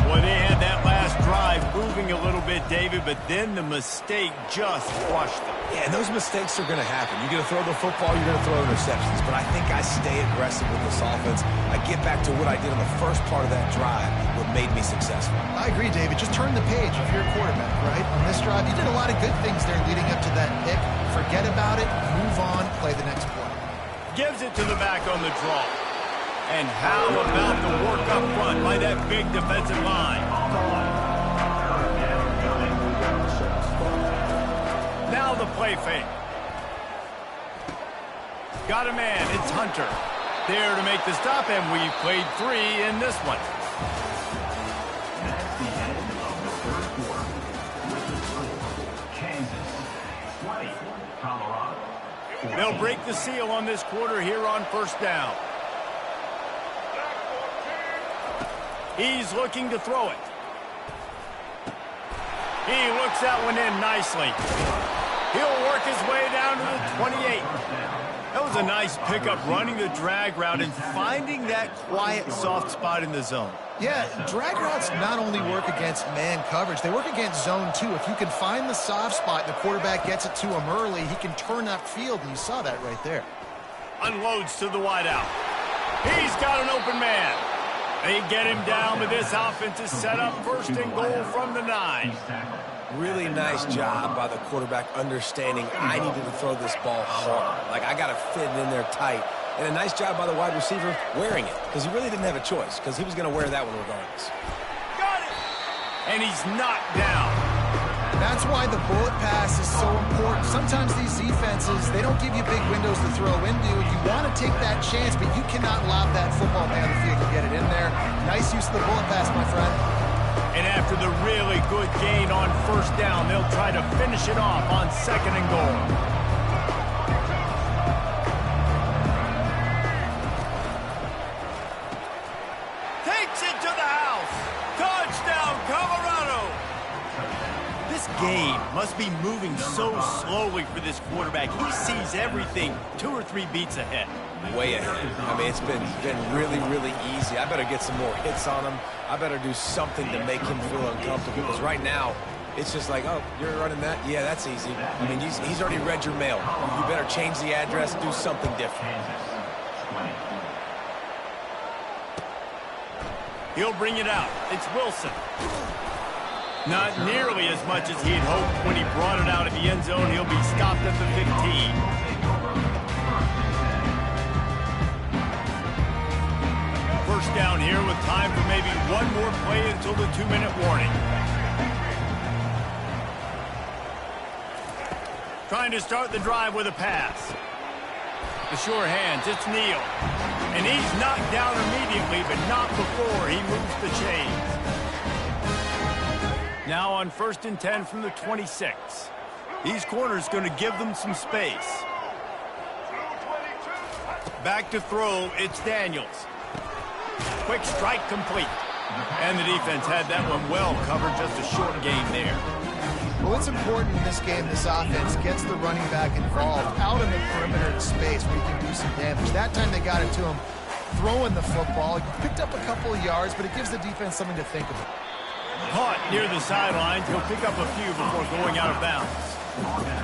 Boy, they had that last drive moving a little bit, David, but then the mistake just crushed them. Yeah, and those mistakes are going to happen. You're going to throw the football, you're going to throw interceptions, but I think I stay aggressive with this offense. I get back to what I did on the first part of that drive, what made me successful. I agree, David. Just turn the page if you're a quarterback, right? On this drive, you did a lot of good things there leading up to that pick. Forget about it, move on, play the next play. Gives it to the back on the draw. And how about the work up front by that big defensive line? play fake. Got a man. It's Hunter. There to make the stop, and we've played 3 in this one. That's the end of the first quarter. With the score, Kansas 20, Colorado 14. They'll break the seal on this quarter here on first down. He's looking to throw it. He looks that one in nicely. He'll work his way down to the 28. That was a nice pickup, running the drag route and finding that quiet, soft spot in the zone. Yeah, drag routes not only work against man coverage, they work against zone too. If you can find the soft spot and the quarterback gets it to him early, he can turn upfield, and you saw that right there. Unloads to the wideout. He's got an open man. They get him down, but this offense is set up first and goal from the 9. Really nice job by the quarterback understanding I needed to throw this ball hard. Like, I got to fit it in there tight. And a nice job by the wide receiver wearing it, because he really didn't have a choice, because he was going to wear that one regardless. Got it! And he's knocked down. That's why the bullet pass is so important. Sometimes these defenses, they don't give you big windows to throw into, and you want to take that chance, but you cannot lob that football down the field and get it in there. Nice use of the bullet pass, my friend. And after the really good gain on first down, they'll try to finish it off on second and goal. Takes it to the house. Touchdown, Colorado. This game must be moving so slowly for this quarterback. He sees everything 2 or 3 beats ahead. Way ahead. I mean, it's been really, really easy. I better get some more hits on him. I better do something to make him feel uncomfortable, because right now, it's just like, oh, you're running that? Yeah, that's easy. I mean, he's already read your mail. You better change the address, do something different. He'll bring it out. It's Wilson. Not nearly as much as he had hoped when he brought it out of the end zone. He'll be stopped at the 15. First down here with time for maybe one more play until the 2-minute warning. Trying to start the drive with a pass. The sure hands, it's Neal. And he's knocked down immediately, but not before he moves the chains. Now on 1st and 10 from the 26. These corners going to give them some space. Back to throw, it's Daniels. Quick strike complete. And the defense had that one well covered, just a short gain there. Well, it's important in this game, this offense gets the running back involved out in the perimeter in space where he can do some damage. That time they got it to him throwing the football. He picked up a couple of yards, but it gives the defense something to think about. Caught near the sidelines. He'll pick up a few before going out of bounds.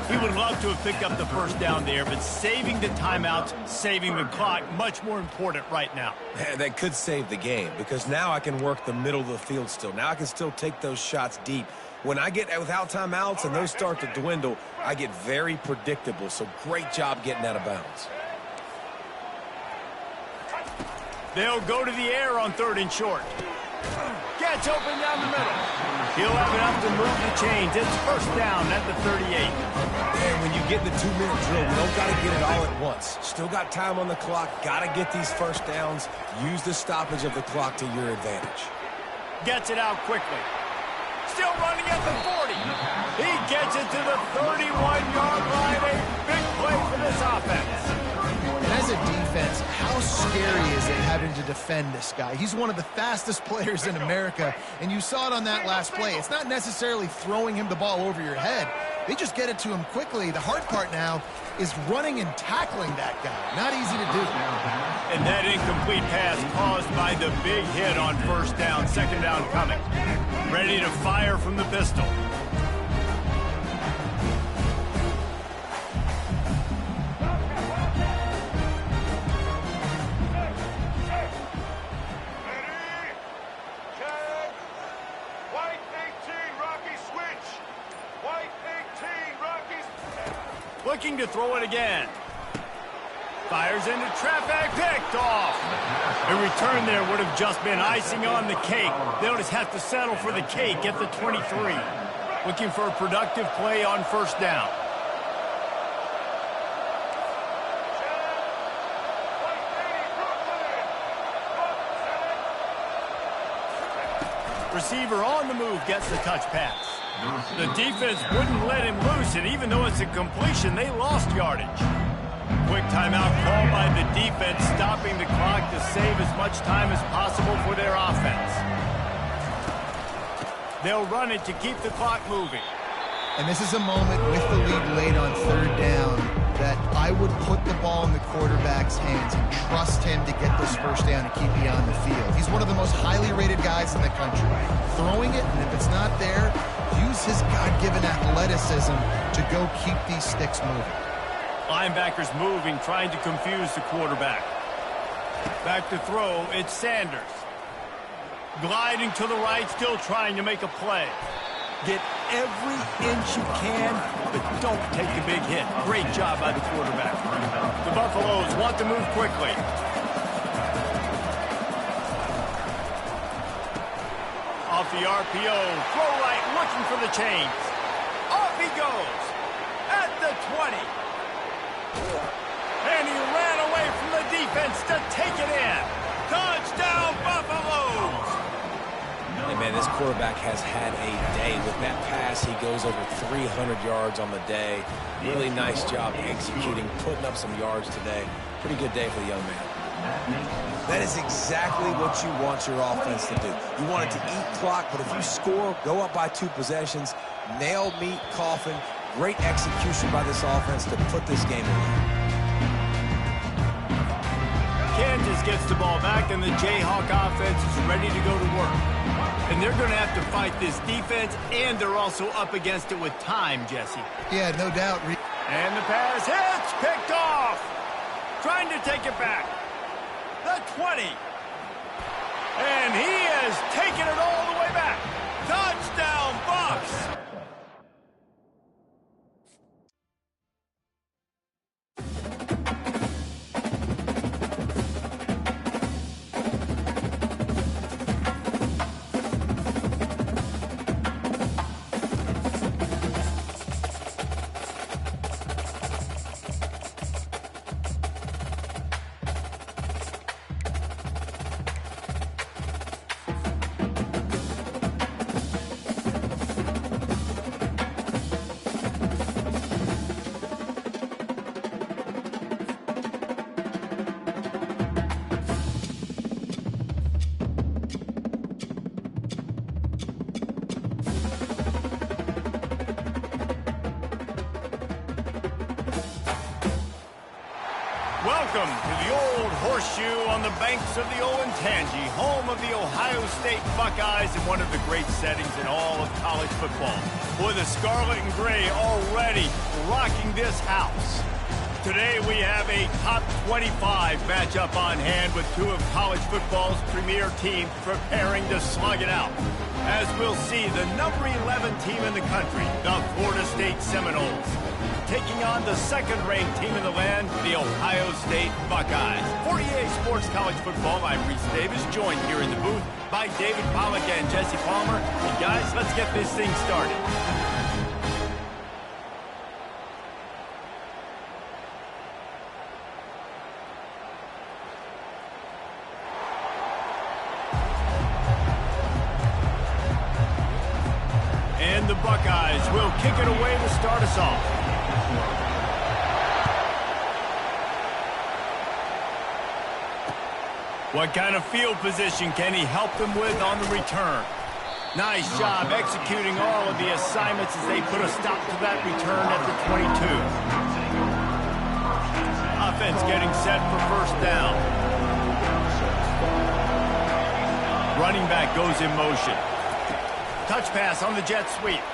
He would love to have picked up the first down there, but saving the timeouts, saving the clock, much more important right now. That could save the game, because now I can work the middle of the field still. Now I can still take those shots deep. When I get without timeouts and those start to dwindle, I get very predictable. So great job getting out of bounds. They'll go to the air on 3rd and short. Gets open down the middle. He'll have enough to move the chains. It's first down at the 38. And when you get the 2-minute drill, you don't got to get it all at once. Still got time on the clock. Got to get these first downs. Use the stoppage of the clock to your advantage. Gets it out quickly. Still running at the 40. He gets it to the 31-yard line. A big play for this offense. And as a defense, how scary is it having to defend this guy? He's one of the fastest players in America, and you saw it on that last play. It's not necessarily throwing him the ball over your head. They just get it to him quickly. The hard part now is running and tackling that guy. Not easy to do. And that incomplete pass caused by the big hit on first down. Second down coming. Ready to fire from the pistol. Looking to throw it again. Fires into traffic, picked off. A return there would have just been icing on the cake. They'll just have to settle for the cake at the 23. Looking for a productive play on first down. Receiver on the move gets the touch pass. The defense wouldn't let him loose, and even though it's a completion, they lost yardage. Quick timeout called by the defense, stopping the clock to save as much time as possible for their offense. They'll run it to keep the clock moving. And this is a moment with the lead late on third down that I would put the ball in the quarterback's hands and trust him to get this first down and keep you on the field. He's one of the most highly rated guys in the country. Throwing it, and if it's not there, use his God-given athleticism to go keep these sticks moving. Linebackers moving, trying to confuse the quarterback. Back to throw, it's Sanders. Gliding to the right, still trying to make a play. Get every inch you can, but don't take the big hit. Great job by the quarterback. The Buffaloes want to move quickly. Off the RPO, throw right, looking for the chains. Off he goes at the 20. And he ran away from the defense to take it in. Touchdown, Buffaloes! Hey, man, this quarterback has had a day. With that pass, he goes over 300 yards on the day. Really nice job executing, putting up some yards today. Pretty good day for the young man. That is exactly what you want your offense to do. You want it to eat clock, but if you score, go up by 2 possessions, nail, meet, coffin. Great execution by this offense to put this game away. Kansas gets the ball back, and the Jayhawk offense is ready to go to work. And they're going to have to fight this defense, and they're also up against it with time, Jesse. Yeah, no doubt. And the pass hits, picked off. Trying to take it back. The 20. And he has taken it all the way back. Touchdown, Bucs! Welcome to the Old Horseshoe on the banks of the Ncaa, home of the Ohio State Buckeyes and one of the great settings in all of college football. Boy, the scarlet and gray already rocking this house. Today we have a top 25 matchup on hand with two of college football's premier teams preparing to slug it out. As we'll see, the number 11 team in the country, the Florida State Seminoles, taking on the second-ranked team in the land, the Ohio State Buckeyes. For EA Sports College Football, I'm Reese Davis, joined here in the booth by David Pollack and Jesse Palmer. And guys, let's get this thing started. And the Buckeyes will kick it away to start us off. What kind of field position can he help them with on the return? Nice job executing all of the assignments as they put a stop to that return at the 22. Offense getting set for first down. Running back goes in motion. Touch pass on the jet sweep.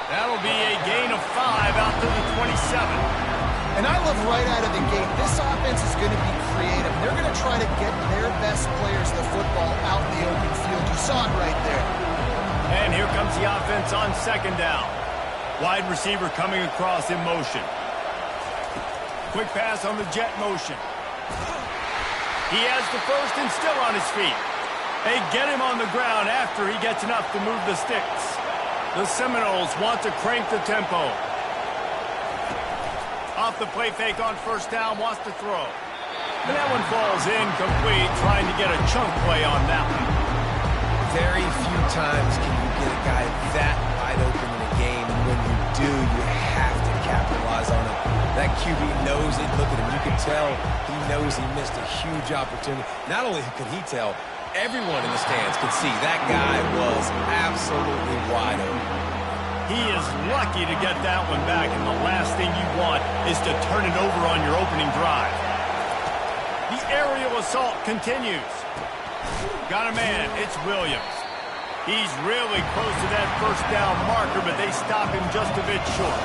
That'll be a gain of 5 out to the 27. And I love right out of the gate, this offense is going to be creative. They're going to try to get their best players the football out in the open field. You saw it right there. And here comes the offense on second down. Wide receiver coming across in motion. Quick pass on the jet motion. He has the first and still on his feet. They get him on the ground after he gets enough to move the sticks. The Seminoles want to crank the tempo. Off the play fake on first down, wants to throw. And that one falls incomplete, trying to get a chunk play on that one. Very few times can you get a guy that wide open in a game, and when you do, you have to capitalize on it. That QB knows it. Look at him. You can tell he knows he missed a huge opportunity. Not only could he tell, everyone in the stands could see that guy was absolutely wide open. He is lucky to get that one back, and the last thing you want is to turn it over on your opening drive. The aerial assault continues. Got a man. It's Williams. He's really close to that first down marker, but they stop him just a bit short.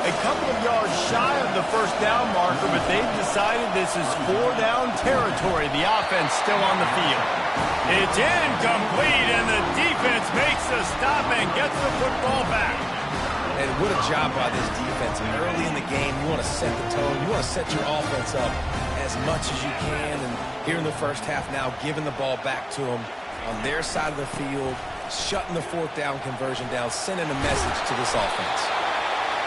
A couple of yards shy of the first down marker, but they've decided this is 4-down territory. The offense still on the field. It's incomplete, and the defense makes the stop and gets the football back. And what a job by this defense. And early in the game, you want to set the tone. You want to set your offense up as much as you can. And here in the first half now, giving the ball back to them on their side of the field, shutting the fourth down conversion down, sending a message to this offense.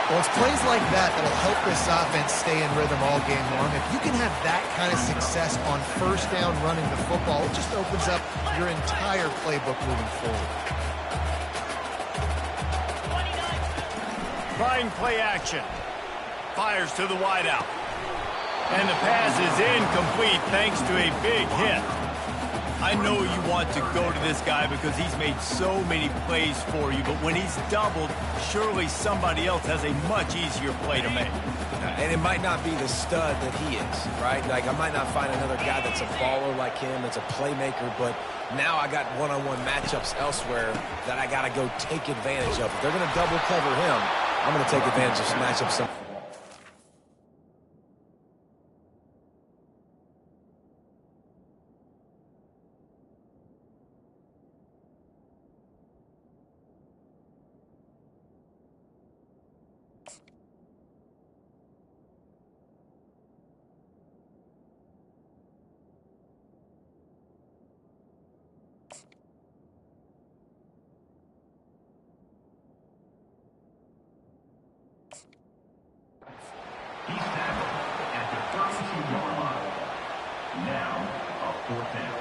Well, it's plays like that that'll help this offense stay in rhythm all game long. If you can have that kind of success on first down running the football, it just opens up your entire playbook moving forward. Trying play action. Fires to the wideout. And the pass is incomplete thanks to a big hit. I know you want to go to this guy because he's made so many plays for you, but when he's doubled, surely somebody else has a much easier play to make. And it might not be the stud that he is, right? Like, I might not find another guy that's a baller like him, that's a playmaker, but now I got one-on-one matchups elsewhere that I got to go take advantage of. If they're going to double cover him, I'm going to take advantage of some matchups. He's tackled at the 32-yard line. Now, a fourth down.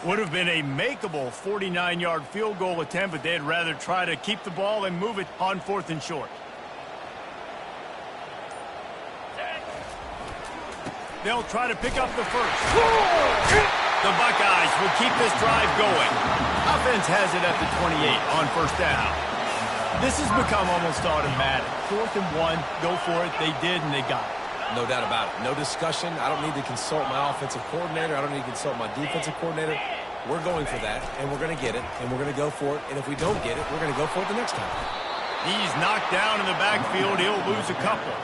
Would have been a makeable 49-yard field goal attempt, but they'd rather try to keep the ball and move it on 4th and short. They'll try to pick up the first. The Buckeyes will keep this drive going. Offense has it at the 28 on first down. This has become almost automatic. 4th and 1, go for it. They did, and they got it. No doubt about it. No discussion. I don't need to consult my offensive coordinator. I don't need to consult my defensive coordinator. We're going for that, and we're going to get it, and we're going to go for it. And if we don't get it, we're going to go for it the next time. He's knocked down in the backfield. He'll lose a couple.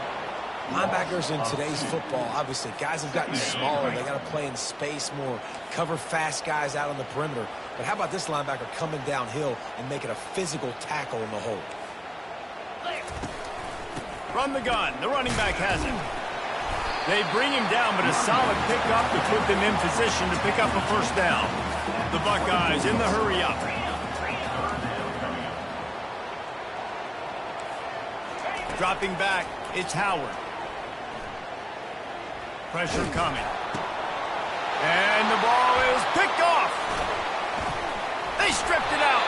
Linebackers in today's football, obviously, guys have gotten smaller. They got to play in space more, cover fast guys out on the perimeter. But how about this linebacker coming downhill and making a physical tackle in the hole? From the gun, the running back has it. They bring him down, but a solid pickup to put them in position to pick up a first down. The Buckeyes in the hurry up. Dropping back, it's Howard. Pressure coming. And the ball is picked off. They stripped it out.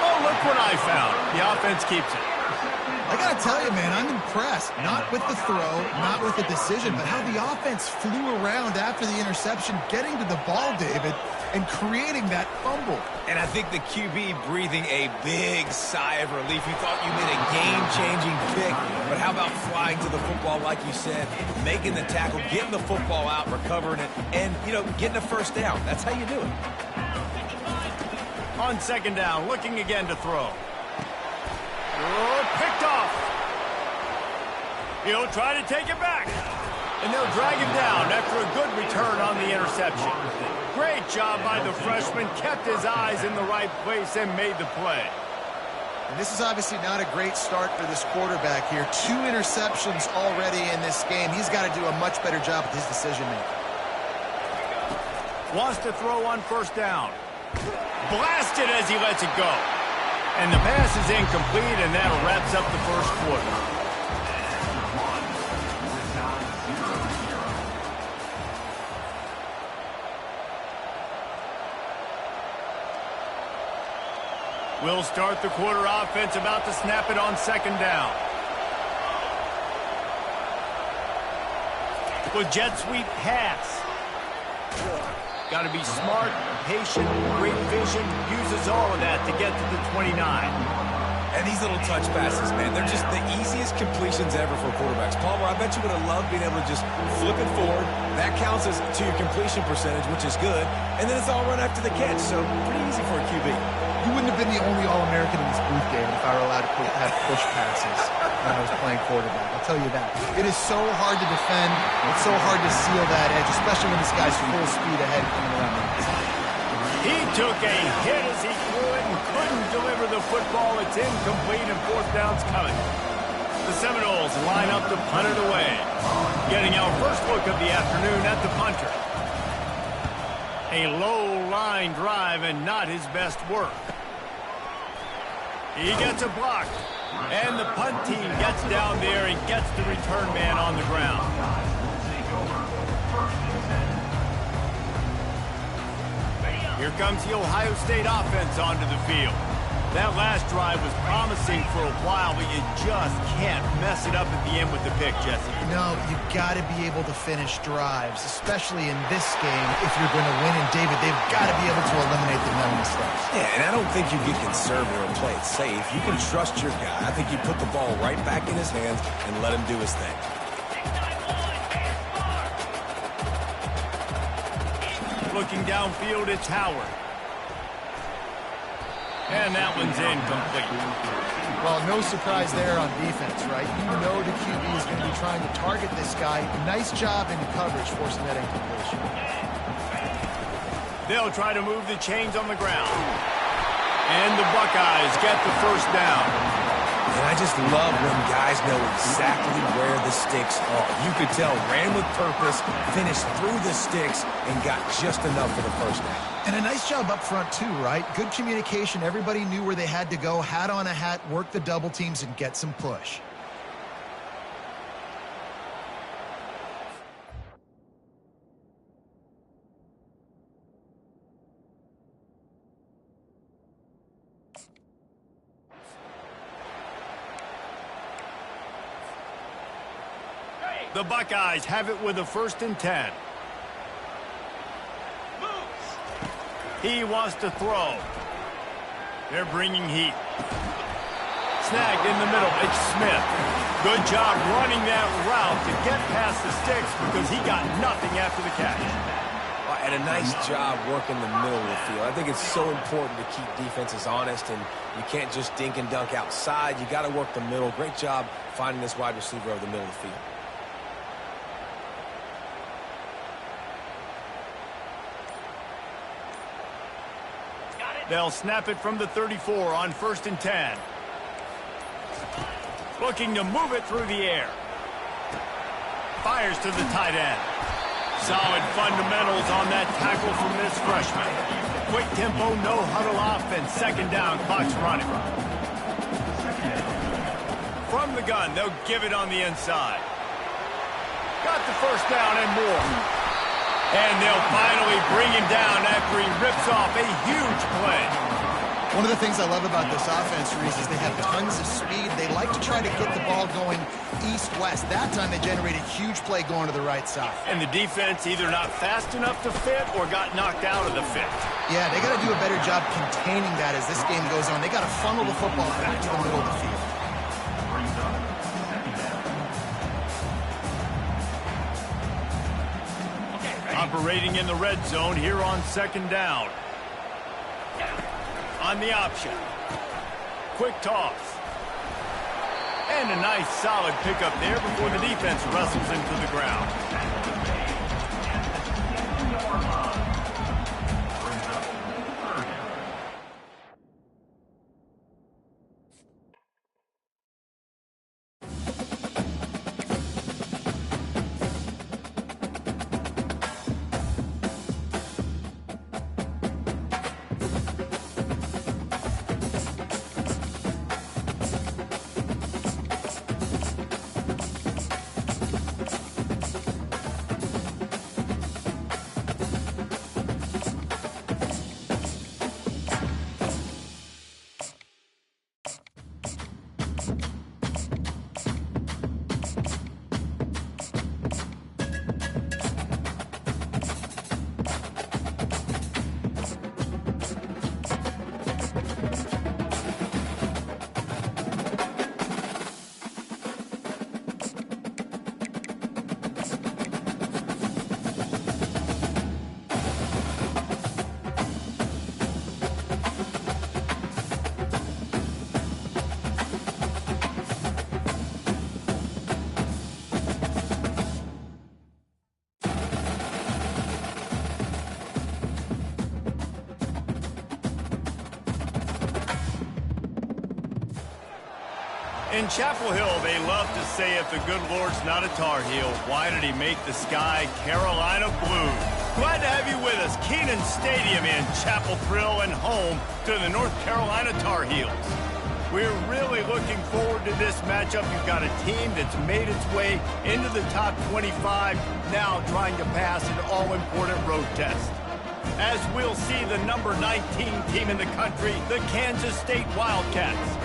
Oh, look what I found. The offense keeps it. I got to tell you, man, I'm impressed. Not with the throw, not with the decision, but how the offense flew around after the interception, getting to the ball, David, and creating that fumble. And I think the QB breathing a big sigh of relief. He thought you made a game-changing pick, but how about flying to the football, like you said, making the tackle, getting the football out, recovering it, and, you know, getting a first down. That's how you do it. On second down, looking again to throw. Oh, picked off. He'll try to take it back. And they'll drag him down after a good return on the interception. Great job by the freshman. Kept his eyes in the right place and made the play. And this is obviously not a great start for this quarterback here. 2 interceptions already in this game. He's got to do a much better job with his decision-making. Wants to throw on first down. Blasted as he lets it go. And the pass is incomplete, and that wraps up the first quarter. We'll start the quarter offense, about to snap it on second down. With jet sweep pass. Got to be smart, patient, great vision, uses all of that to get to the 29. And these little touch passes, man, they're just the easiest completions ever for quarterbacks. Palmer, I bet you would have loved being able to just flip it forward. That counts as to your completion percentage, which is good. And then it's all run after the catch, so pretty easy for a QB. You wouldn't have been the only All-American in this booth game if I were allowed to have push passes when I was playing quarterback. I'll tell you that. It is so hard to defend. It's so hard to seal that edge, especially when this guy's full speed ahead coming around the outside. He took a hit as he threw it and couldn't deliver the football. It's incomplete and fourth down's coming. The Seminoles line up to punt it away. Getting our first look of the afternoon at the punter. A low line drive and not his best work. He gets a block. And the punt team gets down there and gets the return man on the ground. Here comes the Ohio State offense onto the field. That last drive was promising for a while, but you just can't mess it up at the end with the pick, Jesse. No, you've got to be able to finish drives, especially in this game if you're going to win. And, David, they've got to be able to eliminate the mental mistakes. Yeah, and I don't think you get conservative or play it safe. You can trust your guy. I think you put the ball right back in his hands and let him do his thing. Looking downfield, it's Howard. And that one's incomplete. Well, no surprise there on defense, right? You know the QB is going to be trying to target this guy. Nice job in coverage forcing that incompletion. They'll try to move the chains on the ground. And the Buckeyes get the first down. And I just love when guys know exactly where the sticks are. You could tell, ran with purpose, finished through the sticks, and got just enough for the first down. And a nice job up front, too, right? Good communication. Everybody knew where they had to go. Hat on a hat, work the double teams, and get some push. The Buckeyes have it with a 1st and 10. He wants to throw. They're bringing heat. Snagged in the middle. It's Smith. Good job running that route to get past the sticks because he got nothing after the catch. And a nice job working the middle of the field. I think it's so important to keep defenses honest, and you can't just dink and dunk outside. You got to work the middle. Great job finding this wide receiver over the middle of the field. They'll snap it from the 34 on 1st and 10. Looking to move it through the air. Fires to the tight end. Solid fundamentals on that tackle from this freshman. Quick tempo, no huddle offense. 2nd down, clock's running. From the gun, they'll give it on the inside. Got the first down and more. And they'll finally bring him down after he rips off a huge play. One of the things I love about this offense, Reese, is they have tons of speed. They like to try to get the ball going east-west. That time they generated a huge play going to the right side. And the defense either not fast enough to fit or got knocked out of the fit. Yeah, they got to do a better job containing that as this game goes on. They got to funnel the football back to the middle of the field. Operating in the red zone here on 2nd down. On the option. Quick toss. And a nice solid pickup there before the defense wrestles into the ground. In Chapel Hill, they love to say if the good Lord's not a Tar Heel, why did he make the sky Carolina blue? Glad to have you with us. Kenan Stadium in Chapel Thrill and home to the North Carolina Tar Heels. We're really looking forward to this matchup. You've got a team that's made its way into the top 25, now trying to pass an all-important road test. As we'll see the number 19 team in the country, the Kansas State Wildcats,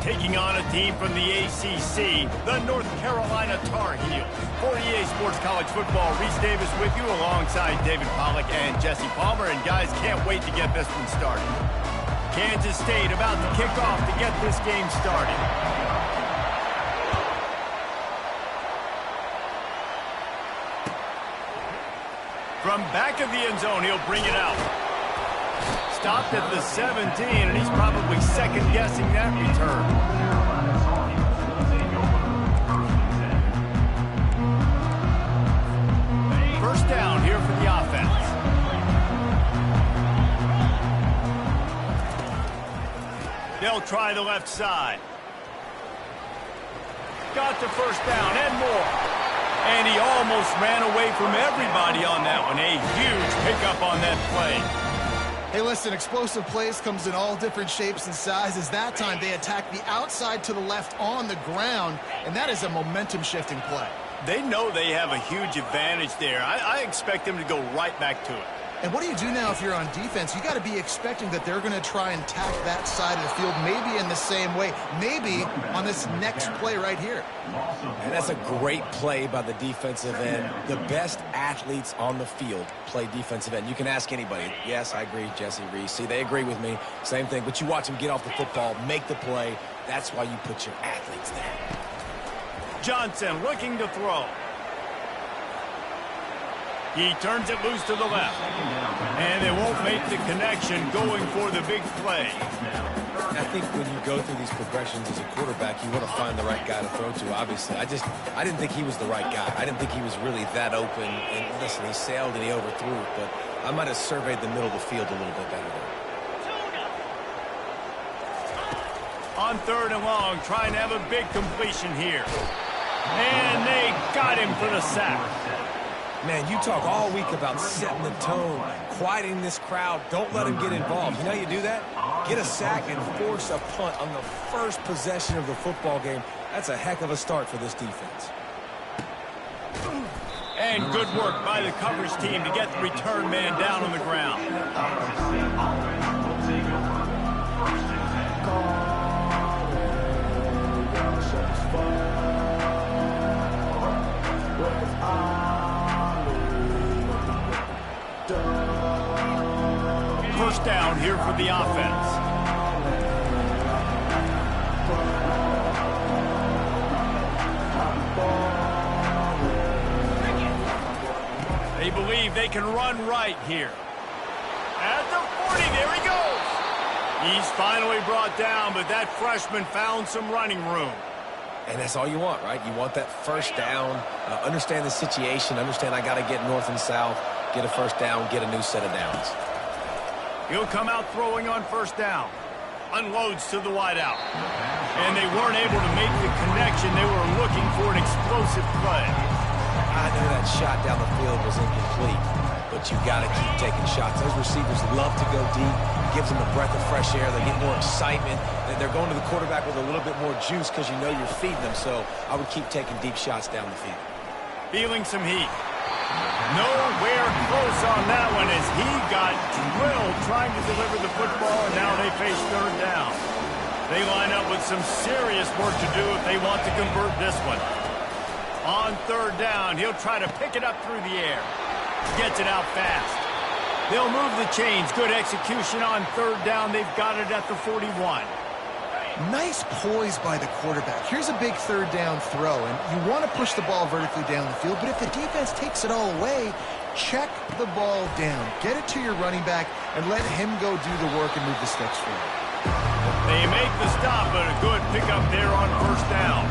taking on a team from the ACC, the North Carolina Tar Heels. For EA Sports College Football, Reese Davis with you alongside David Pollack and Jesse Palmer. And guys, can't wait to get this one started. Kansas State about to kick off to get this game started. From back of the end zone, he'll bring it out. Stopped at the 17, and he's probably second-guessing that return. First down here for the offense. They'll try the left side. Got the first down and more. And he almost ran away from everybody on that one. A huge pickup on that play. Hey, listen, explosive plays comes in all different shapes and sizes. That time, they attack the outside to the left on the ground, and that is a momentum-shifting play. They know they have a huge advantage there. I expect them to go right back to it. And what do you do now if you're on defense? You got to be expecting that they're going to try and attack that side of the field, maybe in the same way, maybe on this next play right here. And that's a great play by the defensive end. The best athletes on the field play defensive end. You can ask anybody. Yes, I agree, Jesse, Reese. See, they agree with me. Same thing. But you watch them get off the football, make the play. That's why you put your athletes there. Johnson looking to throw. He turns it loose to the left. And they won't make the connection going for the big play. I think when you go through these progressions as a quarterback, you want to find the right guy to throw to, obviously. I didn't think he was the right guy. I didn't think he was really that open. And listen, he sailed and he overthrew it, but I might have surveyed the middle of the field a little bit better there. On third and long, trying to have a big completion here. And they got him for the sack. Man, you talk all week about setting the tone, quieting this crowd. Don't let them get involved. You know how you do that? Get a sack and force a punt on the first possession of the football game. That's a heck of a start for this defense. And good work by the coverage team to get the return man down on the ground. First down here for the offense. They believe they can run right here. At the 40, there he goes. He's finally brought down, but that freshman found some running room. And that's all you want, right? You want that first down, understand the situation, understand I got to get north and south, get a first down, get a new set of downs. He'll come out throwing on first down. Unloads to the wideout. And they weren't able to make the connection. They were looking for an explosive play. I knew that shot down the field was incomplete, but you got to keep taking shots. Those receivers love to go deep. Gives them a breath of fresh air. They get more excitement. They're going to the quarterback with a little bit more juice because you know you're feeding them. So I would keep taking deep shots down the field. Feeling some heat. Nowhere close on that one as he got drilled trying to deliver the football, and now they face third down. They line up with some serious work to do if they want to convert this one. On third down, he'll try to pick it up through the air. Gets it out fast. They'll move the chains. Good execution on third down. They've got it at the 41. Nice poise by the quarterback. Here's a big third down throw, and you want to push the ball vertically down the field, but if the defense takes it all away, check the ball down. Get it to your running back and let him go do the work and move the sticks for you. They make the stop, but a good pickup there on first down.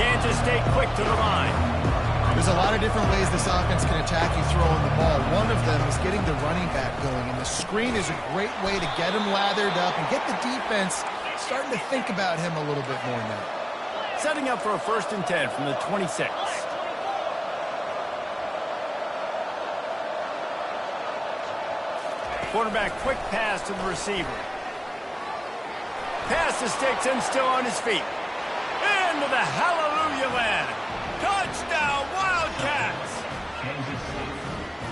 Kansas State quick to the line. There's a lot of different ways this offense can attack you throwing the ball. One of them is getting the running back going, and the screen is a great way to get him lathered up and get the defense starting to think about him a little bit more now. Setting up for a 1st and 10 from the 26. Quarterback quick pass to the receiver. Pass the sticks and still on his feet. Into the hallelujah land. Touchdown, Wildcats!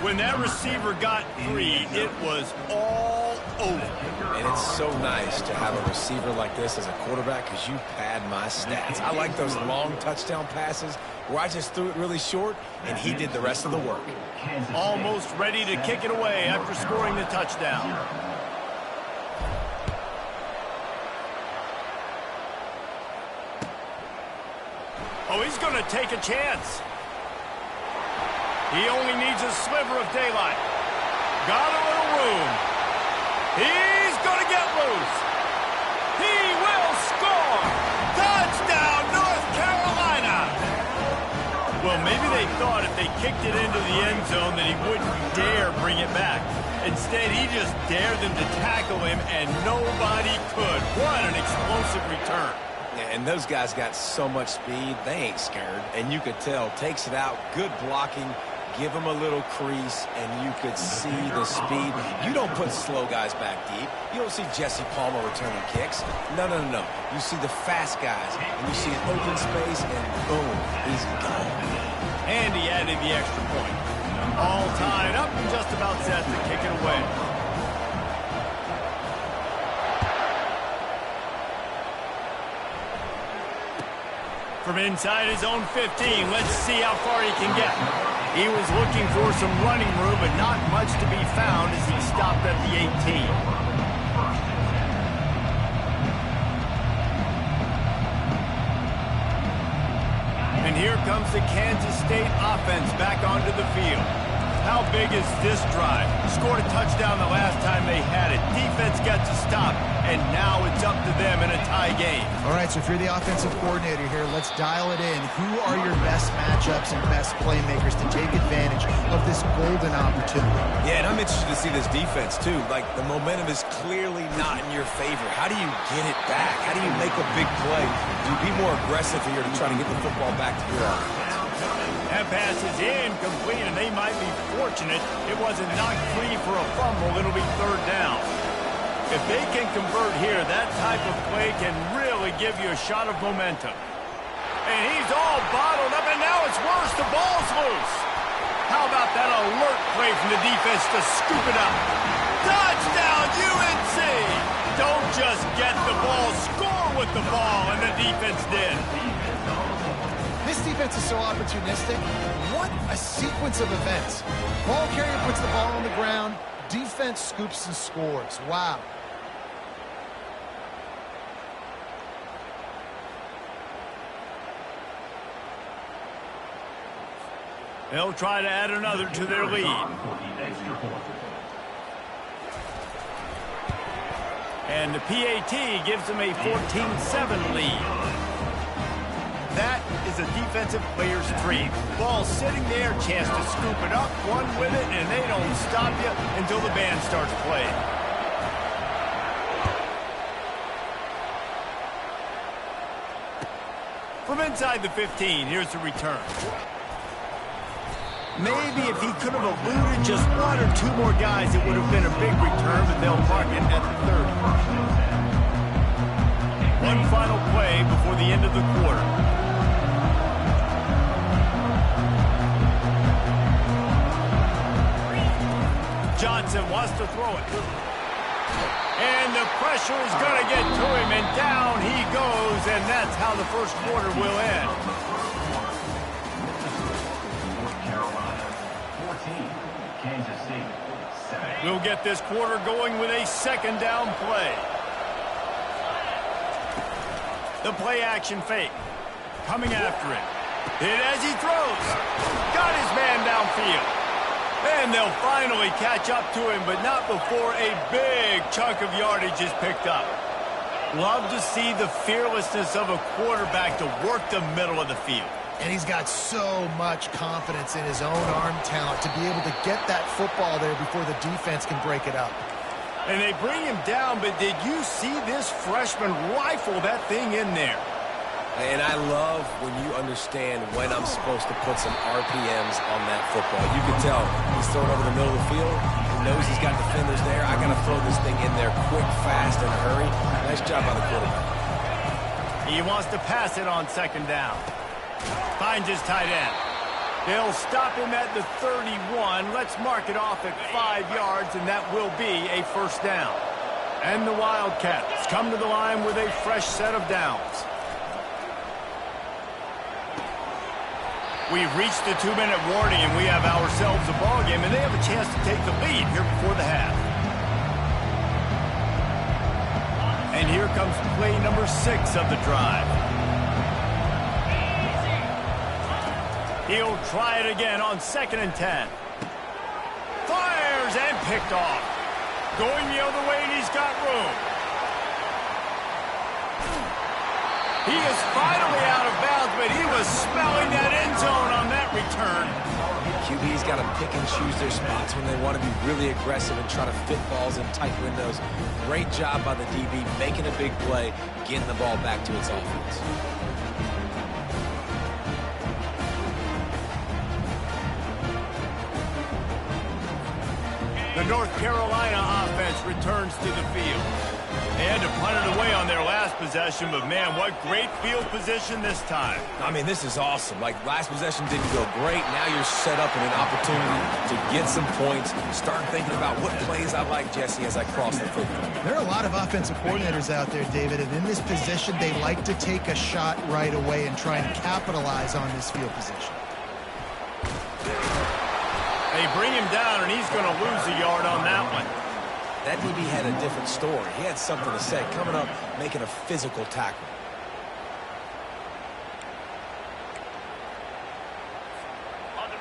When that receiver got 3, it was all over. And it's so nice to have a receiver like this as a quarterback because you pad my stats. I like those long touchdown passes where I just threw it really short and he did the rest of the work. Almost ready to kick it away after scoring the touchdown. Oh, he's going to take a chance. He only needs a sliver of daylight. Got a little room. He's going to get loose. He will score. Touchdown, North Carolina. Well, maybe they thought if they kicked it into the end zone that he wouldn't dare bring it back. Instead, he just dared them to tackle him, and nobody could. What an explosive return. And those guys got so much speed, they ain't scared. And you could tell, takes it out, good blocking, give him a little crease, and you could see the speed. You don't put slow guys back deep. You don't see Jesse Palmer returning kicks. No. You see the fast guys, and you see an open space, and boom, he's gone. And he added the extra point. All tied up and just about set to kick it away. From inside his own 15, let's see how far he can get. He was looking for some running room, but not much to be found as he stopped at the 18. And here comes the Kansas State offense back onto the field. How big is this drive? Scored a touchdown the last time they had it. Defense gets a stop, and now it's up to them in a tie game. All right, so if you're the offensive coordinator here, let's dial it in. Who are your best matchups and best playmakers to take advantage of this golden opportunity? Yeah, and I'm interested to see this defense, too. Like, the momentum is clearly not in your favor. How do you get it back? How do you make a big play? Do you be more aggressive here to try to get the football back to your offense? That pass is incomplete, and they might be fortunate it wasn't knocked free for a fumble. It'll be 3rd down. If they can convert here, that type of play can really give you a shot of momentum. And he's all bottled up, and now it's worse. The ball's loose. How about that alert play from the defense to scoop it up? Touchdown, UNC! Don't just get the ball, score with the ball, and the defense did. This defense is so opportunistic. What a sequence of events. Ball carrier puts the ball on the ground. Defense scoops and scores. Wow. They'll try to add another to their lead. And the PAT gives them a 14-7 lead. That is a defensive player's dream. Ball sitting there, chance to scoop it up, one with it, and they don't stop you until the band starts playing. From inside the 15, here's the return. Maybe if he could have eluded just 1 or 2 more guys, it would have been a big return, but they'll mark it at the 30. One final play before the end of the quarter. Johnson wants to throw it. And the pressure is going to get to him, and down he goes, and that's how the first quarter will end. North Carolina, 14. Kansas State, 7. We'll get this quarter going with a 2nd down play. The play action fake. Coming after it. Hit as he throws. Got his man downfield. And they'll finally catch up to him, but not before a big chunk of yardage is picked up. Love to see the fearlessness of a quarterback to work the middle of the field. And he's got so much confidence in his own arm talent to be able to get that football there before the defense can break it up. And they bring him down, but did you see this freshman rifle that thing in there? And I love when you understand when I'm supposed to put some RPMs on that football. You can tell he's throwing over the middle of the field. He knows he's got defenders there. I got to throw this thing in there quick, fast, and hurry. Nice job by the quarterback. He wants to pass it on second down. Finds his tight end. They'll stop him at the 31. Let's mark it off at 5 yards, and that will be a first down. And the Wildcats come to the line with a fresh set of downs. We've reached the 2-minute warning, and we have ourselves a ball game, and they have a chance to take the lead here before the half. And here comes play number 6 of the drive. He'll try it again on 2nd and 10. Fires and picked off. Going the other way, and he's got room. He is finally out of bounds, but he was smelling that end zone on that return. QB's got to pick and choose their spots when they want to be really aggressive and try to fit balls in tight windows. Great job by the DB making a big play, getting the ball back to its offense. The North Carolina offense returns to the field. They had to punt it away on their last possession, but man, what great field position this time. I mean, this is awesome. Like, last possession didn't go great. Now you're set up in an opportunity to get some points. Start thinking about what plays I like, Jesse, as I cross the football. There are a lot of offensive coordinators out there, David, and in this position, they like to take a shot right away and try and capitalize on this field position. They bring him down, and he's going to lose a yard on that one. That DB had a different story. He had something to say, coming up, making a physical tackle.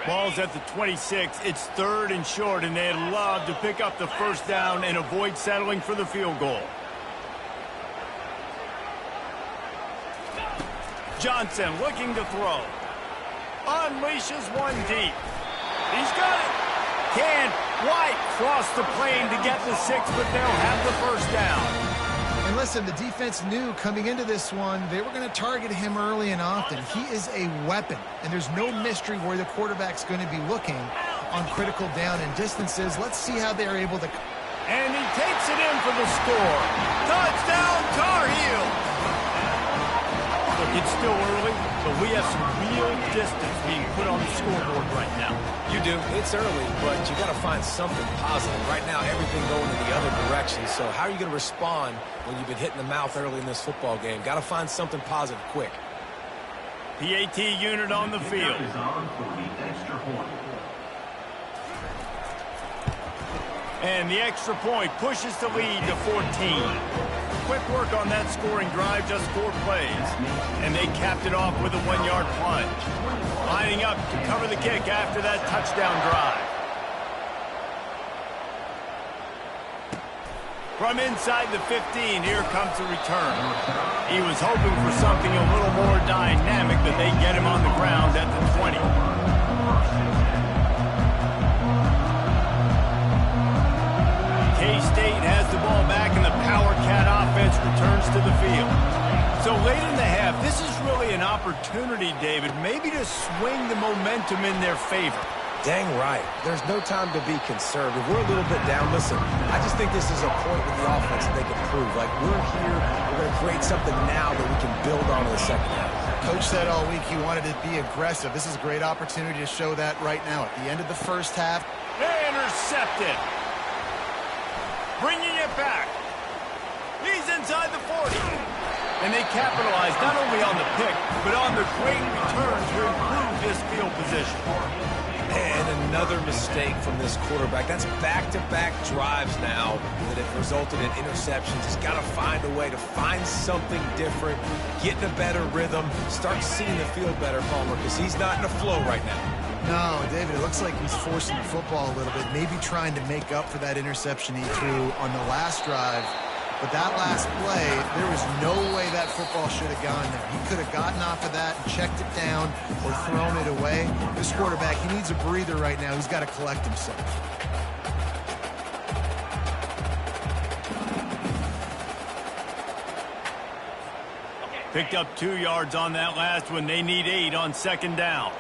Ball's at the 26. It's 3rd and short, and they'd love to pick up the first down and avoid settling for the field goal. Johnson looking to throw. Unleashes one deep. He's got it. Can White cross the plane to get the 6, but they'll have the first down. And listen, the defense knew coming into this one, they were going to target him early and often. He is a weapon, and there's no mystery where the quarterback's going to be looking on critical down and distances. Let's see how they're able to... And he takes it in for the score. Touchdown, Tar Heels! Look, it's still early, but we have some real distance being put on the scoreboard right now. You do. It's early, but you got to find something positive. Right now, everything going in the other direction. So how are you going to respond when you've been hit in the mouth early in this football game? Got to find something positive quick. PAT unit on the field. And the extra point pushes the lead to 14. Quick work on that scoring drive, just 4 plays. And they capped it off with a 1-yard plunge. Lining up to cover the kick after that touchdown drive. From inside the 15, here comes the return. He was hoping for something a little more dynamic, but they get him on the ground at the 20. K-State has the ball back, and the Power Cat offense returns to the field. So late in the half, this is really an opportunity, David, maybe to swing the momentum in their favor. Dang right. There's no time to be conservative. We're a little bit down. Listen, I just think this is a point with the offense that they can prove. Like, we're here, we're going to create something now that we can build on in the second half. Coach said all week he wanted to be aggressive. This is a great opportunity to show that right now. At the end of the first half. Intercepted. Bringing it back. He's inside the 40. And they capitalize not only on the pick, but on the great return to improve his field position. And another mistake from this quarterback. That's back-to-back drives now that have resulted in interceptions. He's got to find a way to find something different, get in a better rhythm, start seeing the field better, Palmer, because he's not in a flow right now. No, David, it looks like he's forcing the football a little bit, maybe trying to make up for that interception he threw on the last drive. But that last play, there was no way that football should have gone there. He could have gotten off of that and checked it down or thrown it away. This quarterback, he needs a breather right now. He's got to collect himself. Picked up 2 yards on that last one. They need 8 on second down.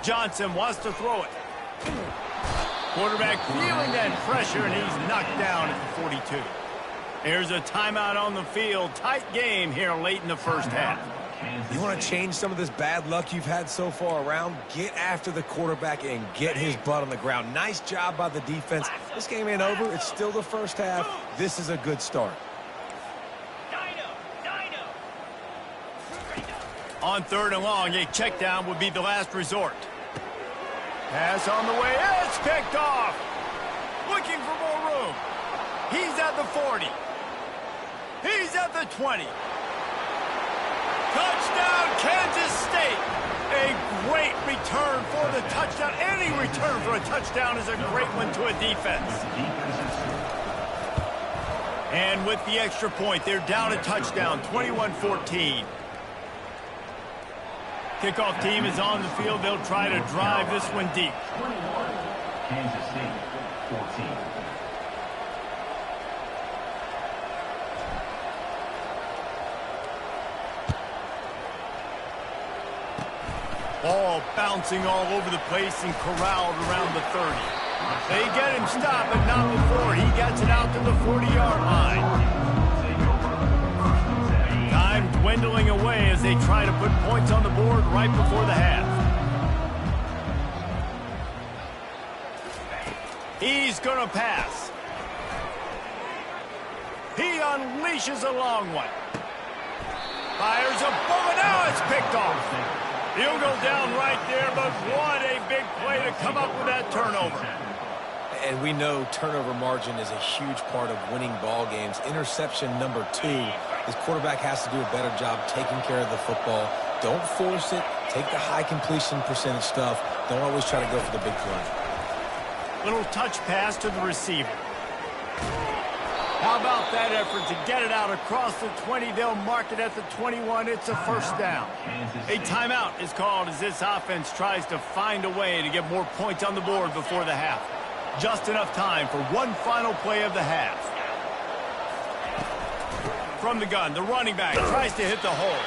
Johnson wants to throw it. Quarterback feeling that pressure, and he's knocked down at the 42. There's a timeout on the field. Tight game here late in the first half. You want to change some of this bad luck you've had so far around? Get after the quarterback and get his butt on the ground. Nice job by the defense. This game ain't over. It's still the first half. This is a good start. On 3rd and long, a check down would be the last resort. Pass on the way. It's picked off. Looking for more room. He's at the 40. He's at the 20. Touchdown, Kansas State. A great return for the touchdown. Any return for a touchdown is a great one to a defense. And with the extra point, they're down a touchdown, 21-14. Kickoff team is on the field. They'll try to drive this one deep. 21, Kansas State, 14. Ball bouncing all over the place and corralled around the 30. They get him stopped, but not before he gets it out to the 40-yard line. Time dwindling away as they try to put points on the board right before the half. He's going to pass. He unleashes a long one. Fires a bullet. Now it's picked off. He'll go down right there, but what a big play to come up with that turnover. And we know turnover margin is a huge part of winning ball games. Interception number 2. His quarterback has to do a better job taking care of the football. Don't force it. Take the high completion percentage stuff. Don't always try to go for the big play. Little touch pass to the receiver. How about that effort to get it out across the 20? They'll mark it at the 21. It's a first down. A timeout is called as this offense tries to find a way to get more points on the board before the half. Just enough time for one final play of the half. From the gun, the running back tries to hit the hole.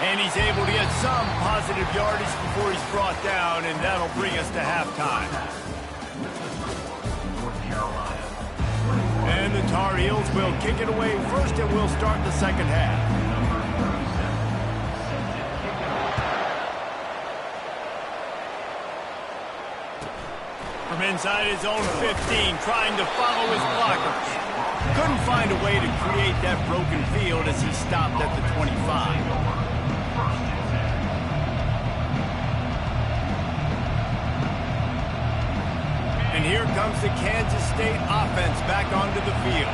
And he's able to get some positive yardage before he's brought down, and that'll bring us to halftime. And the Tar Heels will kick it away first, and we'll start the second half. From inside his own 15, trying to follow his blockers. Couldn't find a way to create that broken field as he stopped at the 25. And here comes the Kansas State offense back onto the field.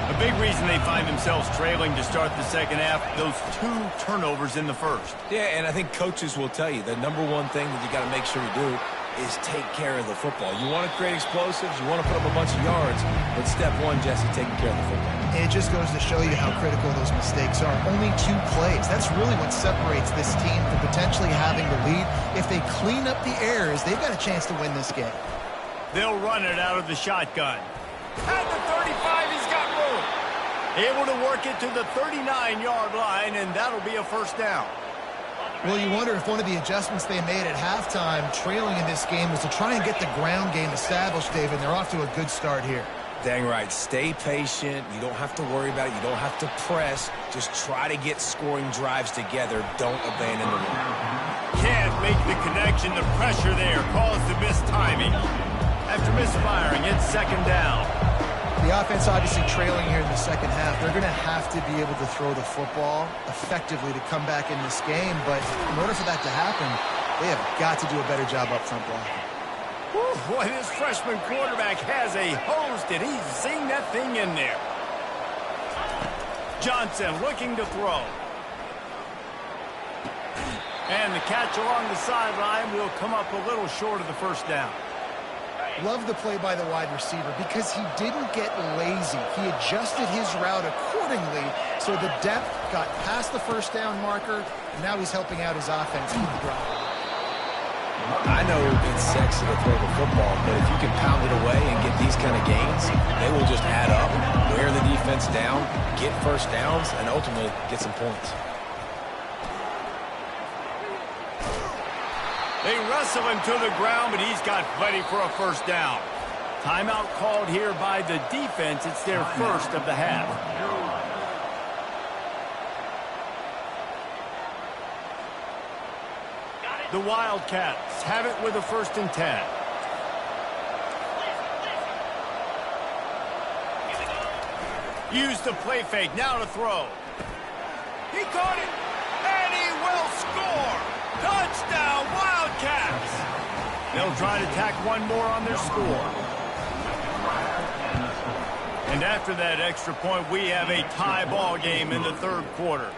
A big reason they find themselves trailing to start the second half, those 2 turnovers in the first. Yeah, and I think coaches will tell you the number one thing that you got to make sure you do is take care of the football. You want to create explosives, you want to put up a bunch of yards, but step 1, Jesse, taking care of the football. It just goes to show you how critical those mistakes are. Only 2 plays. That's really what separates this team from potentially having the lead. If they clean up the errors, they've got a chance to win this game. They'll run it out of the shotgun. At the 35, he's got room. Able to work it to the 39-yard line, and that'll be a first down. Well, you wonder if one of the adjustments they made at halftime, trailing in this game, was to try and get the ground game established, David. They're off to a good start here. Dang right. Stay patient. You don't have to worry about it. You don't have to press. Just try to get scoring drives together. Don't abandon the run. Can't make the connection. The pressure there caused the missed timing. After misfiring, it's second down. The offense obviously trailing here in the second half. They're going to have to be able to throw the football effectively to come back in this game. But in order for that to happen, they have got to do a better job up front blocking. Whew, boy, this freshman quarterback has a hose. Did he zing that thing in there? Johnson looking to throw. And the catch along the sideline will come up a little short of the first down. Love the play by the wide receiver because he didn't get lazy. He adjusted his route accordingly, so the depth got past the first down marker, and now he's helping out his offense keep the drive. I know it's sexy to throw the football, but if you can pound it away and get these kind of gains, they will just add up, wear the defense down, get first downs, and ultimately get some points. They wrestle him to the ground, but he's got plenty for a first down. Timeout called here by the defense. It's their first of the half. The Wildcats have it with a 1st and 10. Use the play fake, now to throw. He caught it, and he will score. Touchdown, Wildcats. They'll try to tack one more on their score. And after that extra point, we have a tie ball game in the 3rd quarter.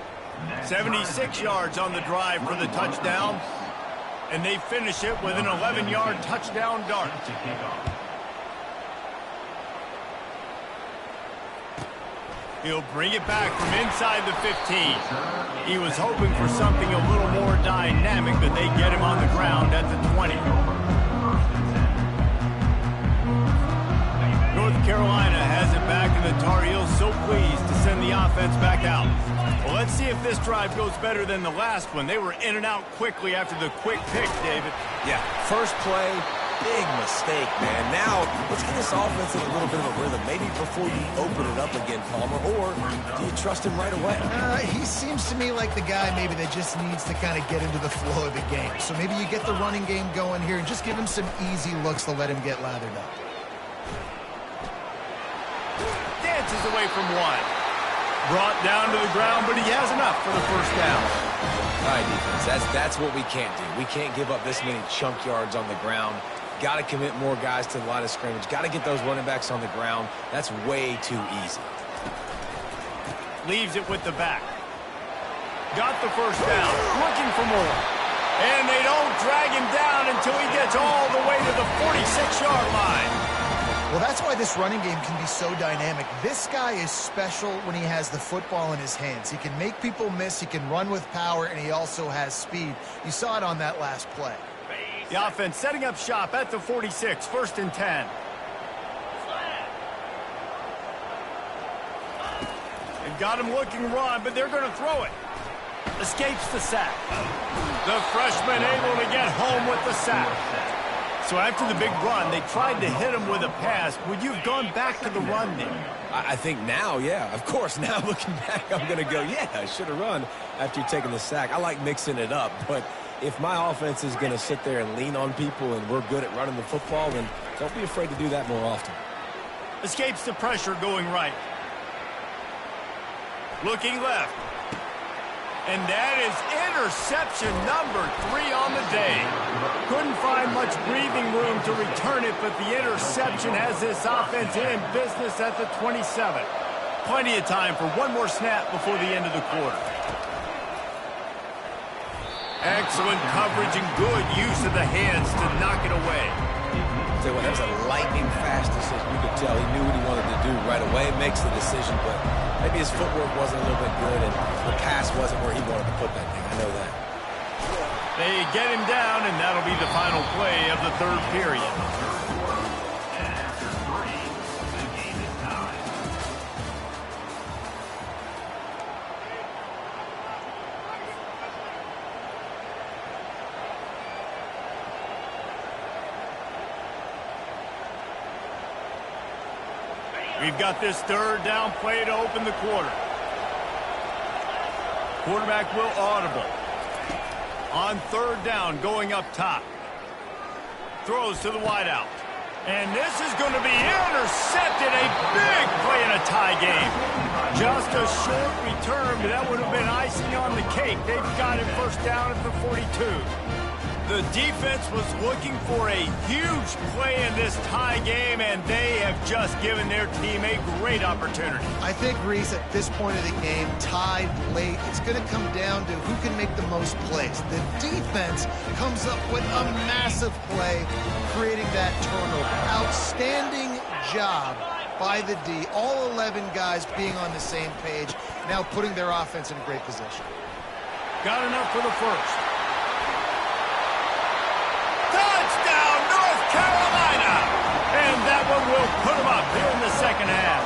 76 yards on the drive for the touchdown. And they finish it with an 11-yard touchdown dart. He'll bring it back from inside the 15. He was hoping for something a little more dynamic, but they get him on the ground at the 20. North Carolina has it back, and the Tar Heels so pleased to send the offense back out. Well, let's see if this drive goes better than the last one. They were in and out quickly after the quick pick, David. Yeah, first play, big mistake, man. Now, let's get this offense in a little bit of a rhythm. Maybe before you open it up again, Palmer, or do you trust him right away? He seems to me like the guy maybe that just needs to kind of get into the flow of the game. So maybe you get the running game going here and just give him some easy looks to let him get lathered up. Dances away from one. Brought down to the ground, but he has enough for the first down. All right, defense, that's what we can't do. We can't give up this many chunk yards on the ground. Got to commit more guys to the line of scrimmage. Got to get those running backs on the ground. That's way too easy. Leaves it with the back. Got the first down. Looking for more. And they don't drag him down until he gets all the way to the 46-yard line. Well, that's why this running game can be so dynamic. This guy is special when he has the football in his hands. He can make people miss, he can run with power, and he also has speed. You saw it on that last play. The offense setting up shop at the 46, 1st and 10. They've got him looking run, but they're going to throw it. Escapes the sack. The freshman able to get home with the sack. So after the big run, they tried to hit him with a pass. Would you have gone back to the run there? I think now, yeah. Of course, now looking back, I'm going to go, yeah, I should have run after taking the sack. I like mixing it up, but if my offense is going to sit there and lean on people and we're good at running the football, then don't be afraid to do that more often. Escapes the pressure going right. Looking left. And that is interception number 3 on the day. Couldn't find much breathing room to return it, but the interception has this offense in business at the 27. Plenty of time for one more snap before the end of the quarter. Excellent coverage and good use of the hands to knock it away. Tell you what, that was a lightning-fast decision. You could tell he knew what he wanted to do right away. Makes the decision, but maybe his footwork wasn't a little bit good, and the pass wasn't where he wanted to put that thing. I know that. They get him down, and that'll be the final play of the 3rd period. We've got this 3rd down play to open the quarter. Quarterback will audible. On 3rd down, going up top. Throws to the wideout. And this is going to be intercepted. A big play in a tie game. Just a short return, but that would have been icing on the cake. They've got it 1st down at the 42. The defense was looking for a huge play in this tie game, and they have just given their team a great opportunity. I think, Reese, at this point of the game, tied late, it's going to come down to who can make the most plays. The defense comes up with a massive play, creating that turnover. Outstanding job by the D. All 11 guys being on the same page, now putting their offense in a great position. Got enough for the first. Touchdown, North Carolina! And that one will put them up here in the second half.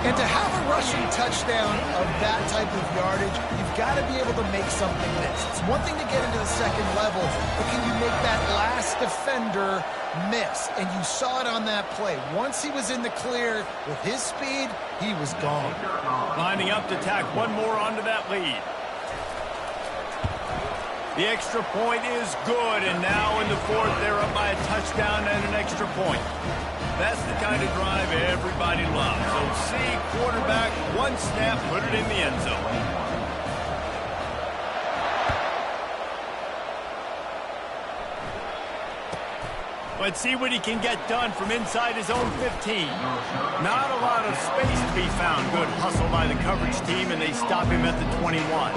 And to have a rushing touchdown of that type of yardage, you've got to be able to make something miss. It's one thing to get into the second level, but can you make that last defender miss? And you saw it on that play. Once he was in the clear with his speed, he was gone. Lining up to tack one more onto that lead. The extra point is good, and now in the fourth, they're up by a touchdown and an extra point. That's the kind of drive everybody loves. So see, quarterback, one snap, put it in the end zone. Let's see what he can get done from inside his own 15. Not a lot of space to be found. Good hustle by the coverage team, and they stop him at the 21.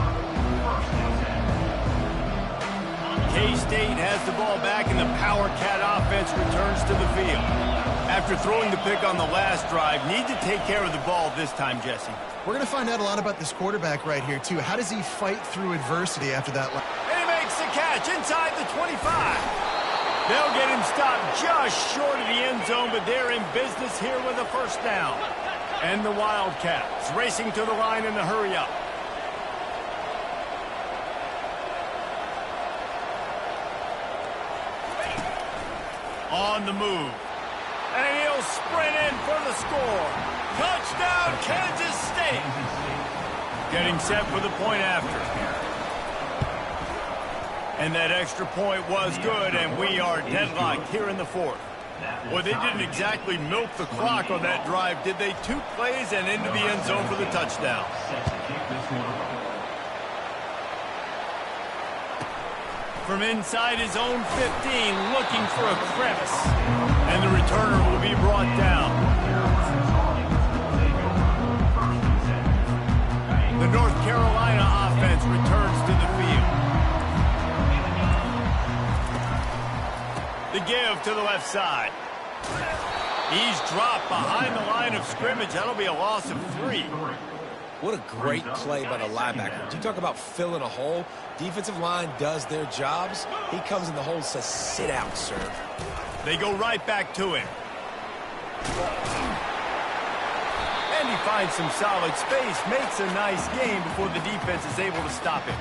K-State has the ball back, and the Power Cat offense returns to the field. After throwing the pick on the last drive, need to take care of the ball this time, Jesse. We're going to find out a lot about this quarterback right here, too. How does he fight through adversity after that? And he makes the catch inside the 25. They'll get him stopped just short of the end zone, but they're in business here with a first down. And the Wildcats racing to the line in a hurry-up. On the move. And he'll sprint in for the score. Touchdown, Kansas State. Getting set for the point after. And that extra point was good, and we are deadlocked here in the fourth. Well, they didn't exactly milk the clock on that drive, did they? 2 plays and into the end zone for the touchdown. From inside his own 15, looking for a crevice. And the returner will be brought down. The North Carolina offense returns to the field. The give to the left side. He's dropped behind the line of scrimmage. That'll be a loss of 3. What a great play by the linebacker. You talk about filling a hole. Defensive line does their jobs. He comes in the hole and says, sit out, sir. They go right back to him. And he finds some solid space, makes a nice game before the defense is able to stop him.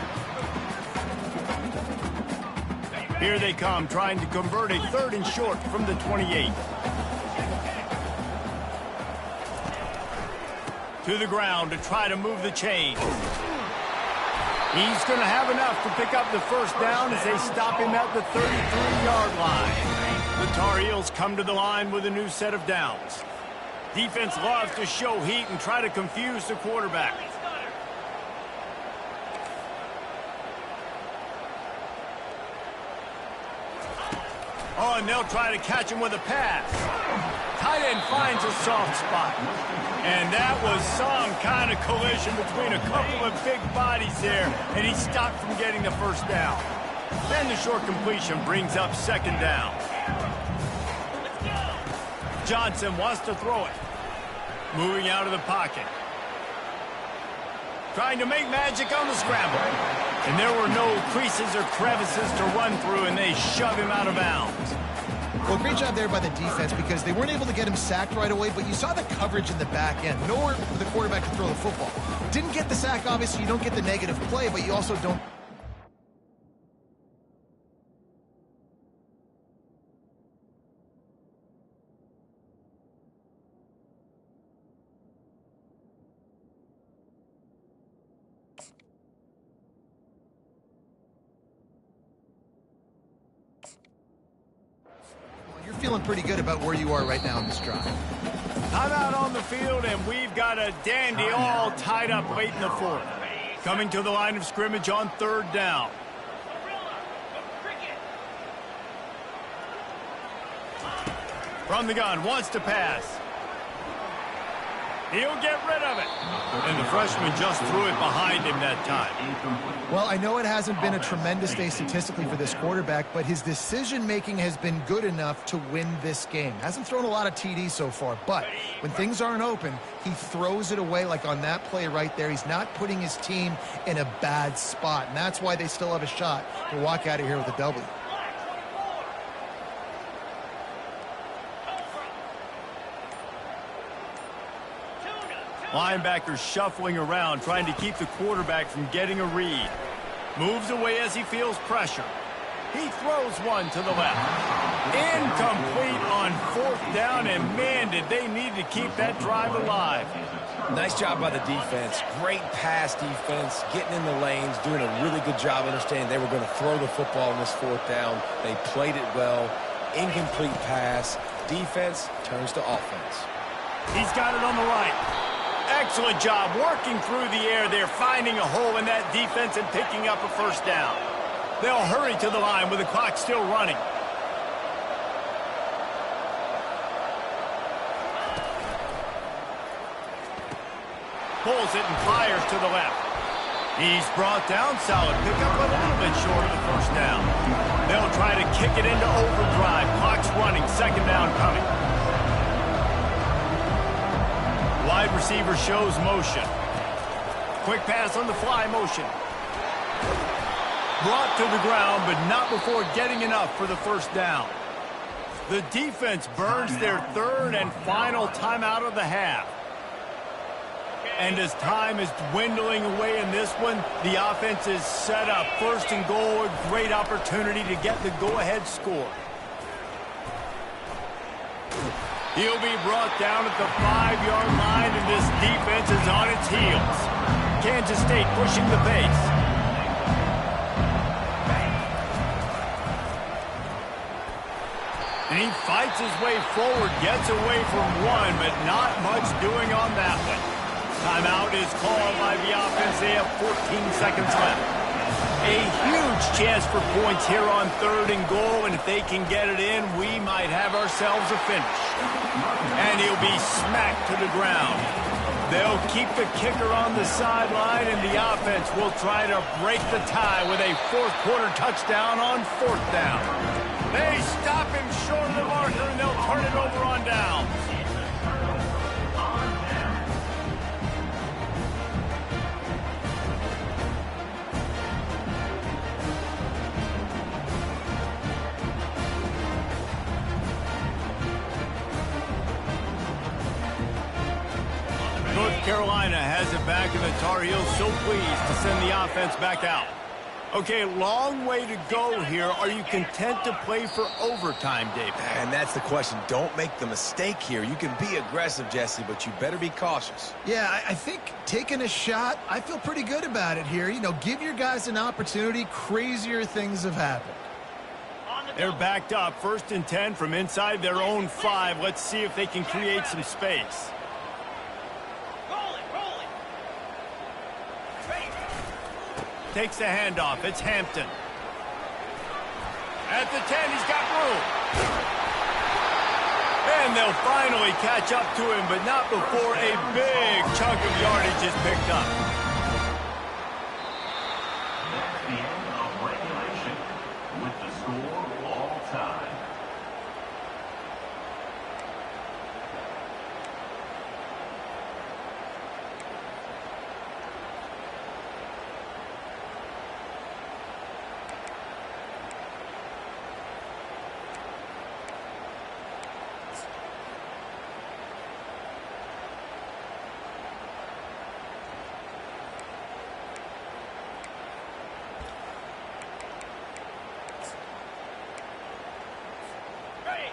Here they come, trying to convert a 3rd and short from the 28. To the ground to try to move the chain. He's going to have enough to pick up the first down as they stop him at the 33-yard line. The Tar Heels come to the line with a new set of downs. Defense loves to show heat and try to confuse the quarterback. Oh, and they'll try to catch him with a pass. Tight end finds a soft spot. And that was some kind of collision between a couple of big bodies there, and he stopped from getting the first down. Then the short completion brings up 2nd down. Johnson wants to throw it. Moving out of the pocket. Trying to make magic on the scramble. And there were no creases or crevices to run through, and they shove him out of bounds. Well, great job there by the defense because they weren't able to get him sacked right away, but you saw the coverage in the back end. Nowhere for the quarterback to throw the football. Didn't get the sack, obviously. You don't get the negative play, but you also don't. Feeling pretty good about where you are right now in this drive. I'm out on the field, and we've got a dandy all tied up late in the fourth. Coming to the line of scrimmage on 3rd down. From the gun, wants to pass. He'll get rid of it. And the freshman just threw it behind him that time. Well, I know it hasn't been a tremendous day statistically for this quarterback, but his decision-making has been good enough to win this game. Hasn't thrown a lot of TDs so far, but when things aren't open, he throws it away like on that play right there. He's not putting his team in a bad spot, and that's why they still have a shot to walk out of here with a W. Linebacker shuffling around, trying to keep the quarterback from getting a read. Moves away as he feels pressure. He throws one to the left. Incomplete on 4th down, and man, did they need to keep that drive alive. Nice job by the defense. Great pass defense, getting in the lanes, doing a really good job understanding they were going to throw the football on this 4th down. They played it well. Incomplete pass. Defense turns to offense. He's got it on the right. Excellent job working through the air there, finding a hole in that defense and picking up a 1st down. They'll hurry to the line with the clock still running. Pulls it and fires to the left. He's brought down. Solid pickup, but a little bit short of the 1st down. They'll try to kick it into overdrive. Clock's running. 2nd down coming. Wide receiver shows motion. Quick pass on the fly motion. Brought to the ground, but not before getting enough for the 1st down. The defense burns their 3rd and final timeout of the half. And as time is dwindling away in this one, the offense is set up. 1st and goal, a great opportunity to get the go-ahead score. He'll be brought down at the 5-yard line, and this defense is on its heels. Kansas State pushing the pace. And he fights his way forward, gets away from one, but not much doing on that one. Timeout is called by the offense. They have 14 seconds left. A huge chance for points here on 3rd and goal, and if they can get it in, we might have ourselves a finish. And he'll be smacked to the ground. They'll keep the kicker on the sideline, and the offense will try to break the tie with a 4th quarter touchdown on 4th down. They stop him short of the marker, and they'll turn it over on down. North Carolina has it back, and the Tar Heels so pleased to send the offense back out. Okay, long way to go here. Are you content to play for overtime, David? And that's the question. Don't make the mistake here. You can be aggressive, Jesse, but you better be cautious. Yeah, I think taking a shot, I feel pretty good about it here. You know, give your guys an opportunity. Crazier things have happened. They're backed up. 1st and 10 from inside their own 5. Let's see if they can create some space. Takes the handoff. It's Hampton. At the 10, he's got room. And they'll finally catch up to him, but not before a big chunk of yardage is picked up. That's the end of regulation with the score all time.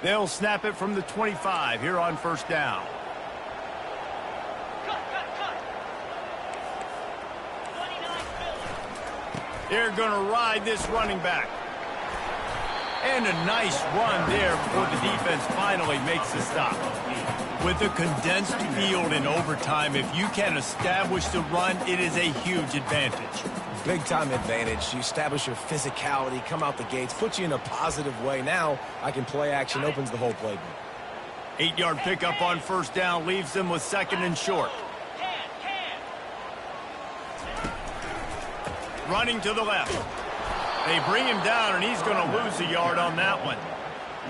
They'll snap it from the 25 here on 1st down. They're going to ride this running back. And a nice run there before the defense finally makes the stop. With a condensed field in overtime, if you can establish the run, it is a huge advantage. Big-time advantage. You establish your physicality, come out the gates, put you in a positive way. Now, I can play action, opens the whole playbook. 8-yard pickup on 1st down leaves them with 2nd and short. Running to the left. They bring him down, and he's going to lose a yard on that one.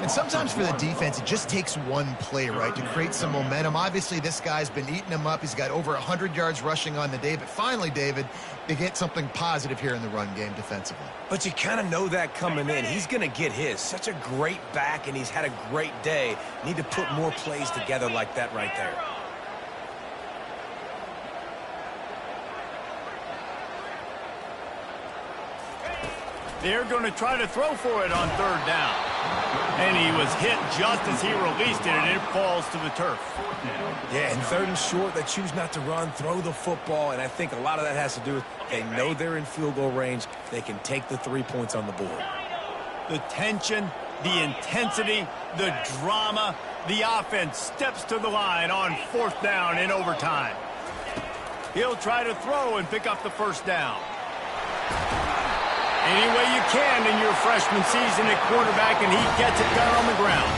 And sometimes for the defense, it just takes one play, right, to create some momentum. Obviously, this guy's been eating them up. He's got over 100 yards rushing on the day. But finally, David, they get something positive here in the run game defensively. But you kind of know that coming in. He's going to get his. Such a great back, and he's had a great day. Need to put more plays together like that right there. They're going to try to throw for it on third down. And he was hit just as he released it, and it falls to the turf. Yeah, and third and short, they choose not to run, throw the football, and I think a lot of that has to do with they know they're in field goal range. They can take the 3 points on the board. The tension, the intensity, the drama, the offense steps to the line on fourth down in overtime. He'll try to throw and pick up the first down. Any way you can in your freshman season at quarterback, and he gets it done on the ground.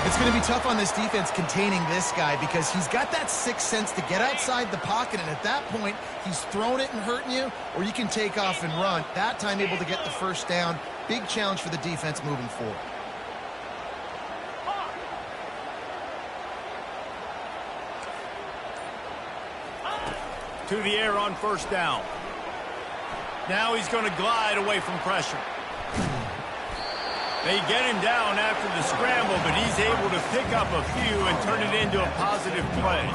It's going to be tough on this defense containing this guy because he's got that sixth sense to get outside the pocket, and at that point, he's throwing it and hurting you, or you can take off and run. That time able to get the first down. Big challenge for the defense moving forward. To the air on first down. Now he's going to glide away from pressure. They get him down after the scramble, but he's able to pick up a few and turn it into a positive play.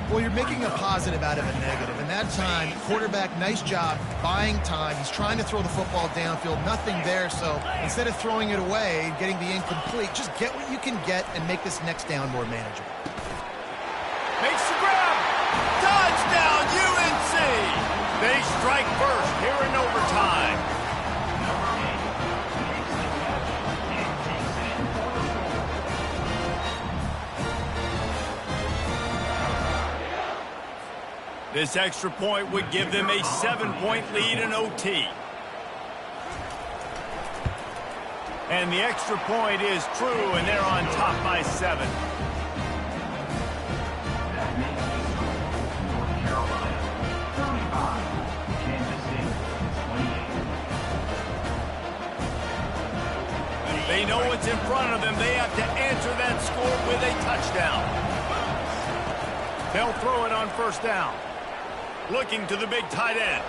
Well, you're making a positive out of a negative. And that time, quarterback, nice job buying time. He's trying to throw the football downfield. Nothing there, so instead of throwing it away and getting the incomplete, just get what you can get and make this next down more manageable. Makes the grab. Touchdown, UNC! They strike first here in overtime. This extra point would give them a 7-point lead in OT. And the extra point is true, and they're on top by 7. They know what's in front of them. They have to answer that score with a touchdown. They'll throw it on first down. Looking to the big tight end.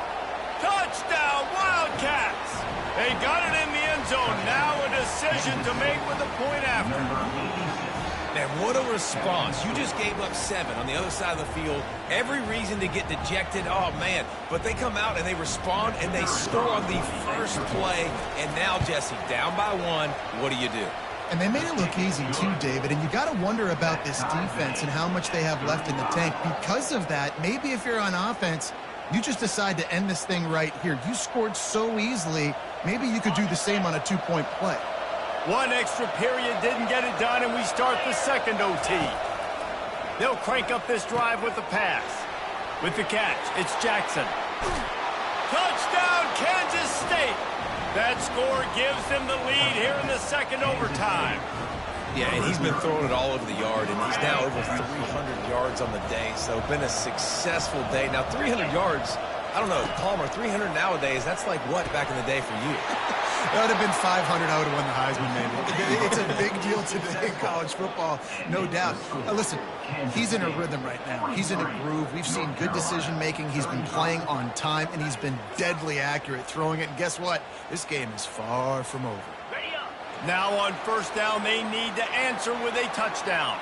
Touchdown, Wildcats! They got it in the end zone. Now a decision to make with a point after. Man, what a response. You just gave up 7 on the other side of the field. Every reason to get dejected. Oh, man. But they come out and they respond and they score on the first play. And now, Jesse, down by 1. What do you do? And they made it look easy too, David, and you got to wonder about this defense and how much they have left in the tank. Because of that, maybe if you're on offense, you just decide to end this thing right here. You scored so easily, maybe you could do the same on a 2-point play. One extra period didn't get it done, and we start the second OT. They'll crank up this drive with the pass. With the catch, it's Jackson. Touchdown, Kansas State! That score gives them the lead here in the second overtime. Yeah, and he's been throwing it all over the yard, and he's now over 300 yards on the day, so been a successful day. Now, 300 yards, I don't know, Palmer, 300 nowadays, that's like what back in the day for you? That would have been 500. I would have won the Heisman, maybe. It's a big deal today in college football, no doubt. Now, listen, he's in a rhythm right now. He's in a groove. We've seen good decision-making. He's been playing on time, and he's been deadly accurate throwing it. And guess what? This game is far from over. Now on first down, they need to answer with a touchdown.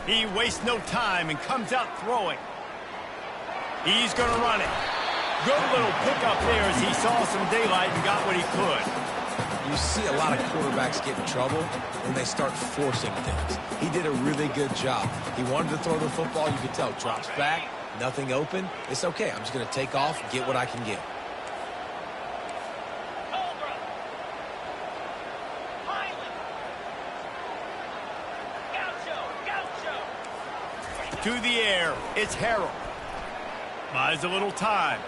He wastes no time and comes out throwing. He's going to run it. Good little pickup there as he saw some daylight and got what he could. You see a lot of quarterbacks get in trouble when they start forcing things. He did a really good job. He wanted to throw the football. You could tell. Drops back, nothing open. It's okay. I'm just going to take off, get what I can get. To the air, it's Harrell. Buys a little time.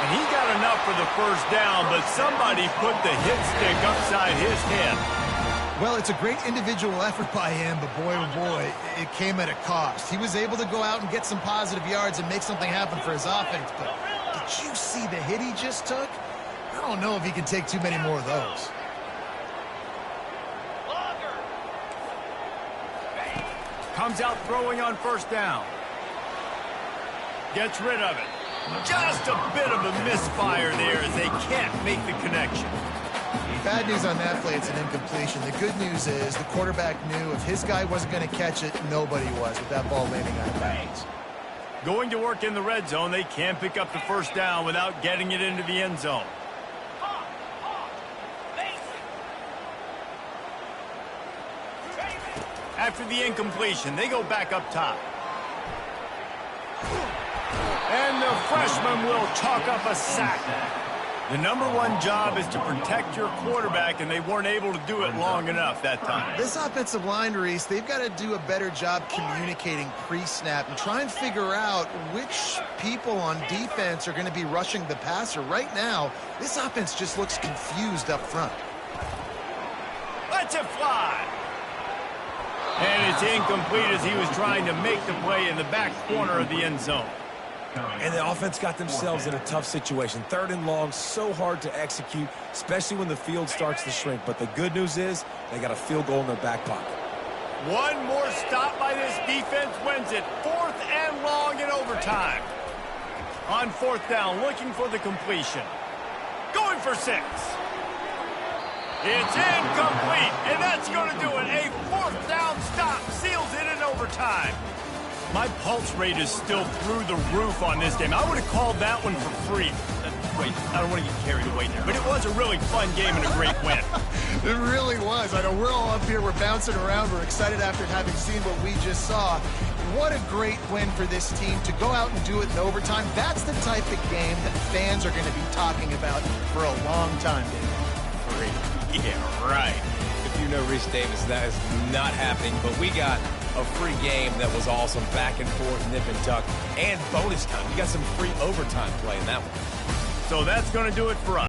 And he got enough for the first down, but somebody put the hit stick upside his head. Well, it's a great individual effort by him, but boy, oh boy, it came at a cost. He was able to go out and get some positive yards and make something happen for his offense, but did you see the hit he just took? I don't know if he can take too many more of those. Comes out throwing on first down. Gets rid of it. Just a bit of a misfire there as they can't make the connection. Bad news on that play, it's an incompletion. The good news is the quarterback knew if his guy wasn't going to catch it, nobody was with that ball landing out of bounds. Going to work in the red zone, they can't pick up the first down without getting it into the end zone. After the incompletion, they go back up top. And the freshman will chalk up a sack. The #1 job is to protect your quarterback, and they weren't able to do it long enough that time. This offensive line, Reese, they've got to do a better job communicating pre-snap and try and figure out which people on defense are going to be rushing the passer. Right now, this offense just looks confused up front. Let's it fly. And it's incomplete as he was trying to make the play in the back corner of the end zone. And the offense got themselves in a tough situation. 3rd and long, so hard to execute, especially when the field starts to shrink. But the good news is they got a field goal in their back pocket. One more stop by this defense wins it. 4th and long in overtime. On 4th down, looking for the completion. Going for 6. It's incomplete, and that's going to do it. A 4th down stop seals it in overtime. My pulse rate is still through the roof on this game. I would have called that one for free. Wait, I don't want to get carried away there, but it was a really fun game and a great win. It really was. I know we're all up here. We're bouncing around. We're excited after having seen what we just saw. What a great win for this team to go out and do it in overtime. That's the type of game that fans are going to be talking about for a long time, David. Great. Yeah, right. If you know Reese Davis, that is not happening, but we got a free game that was awesome, back and forth, nip and tuck, and bonus time. You got some free overtime play in that one. So that's going to do it for us.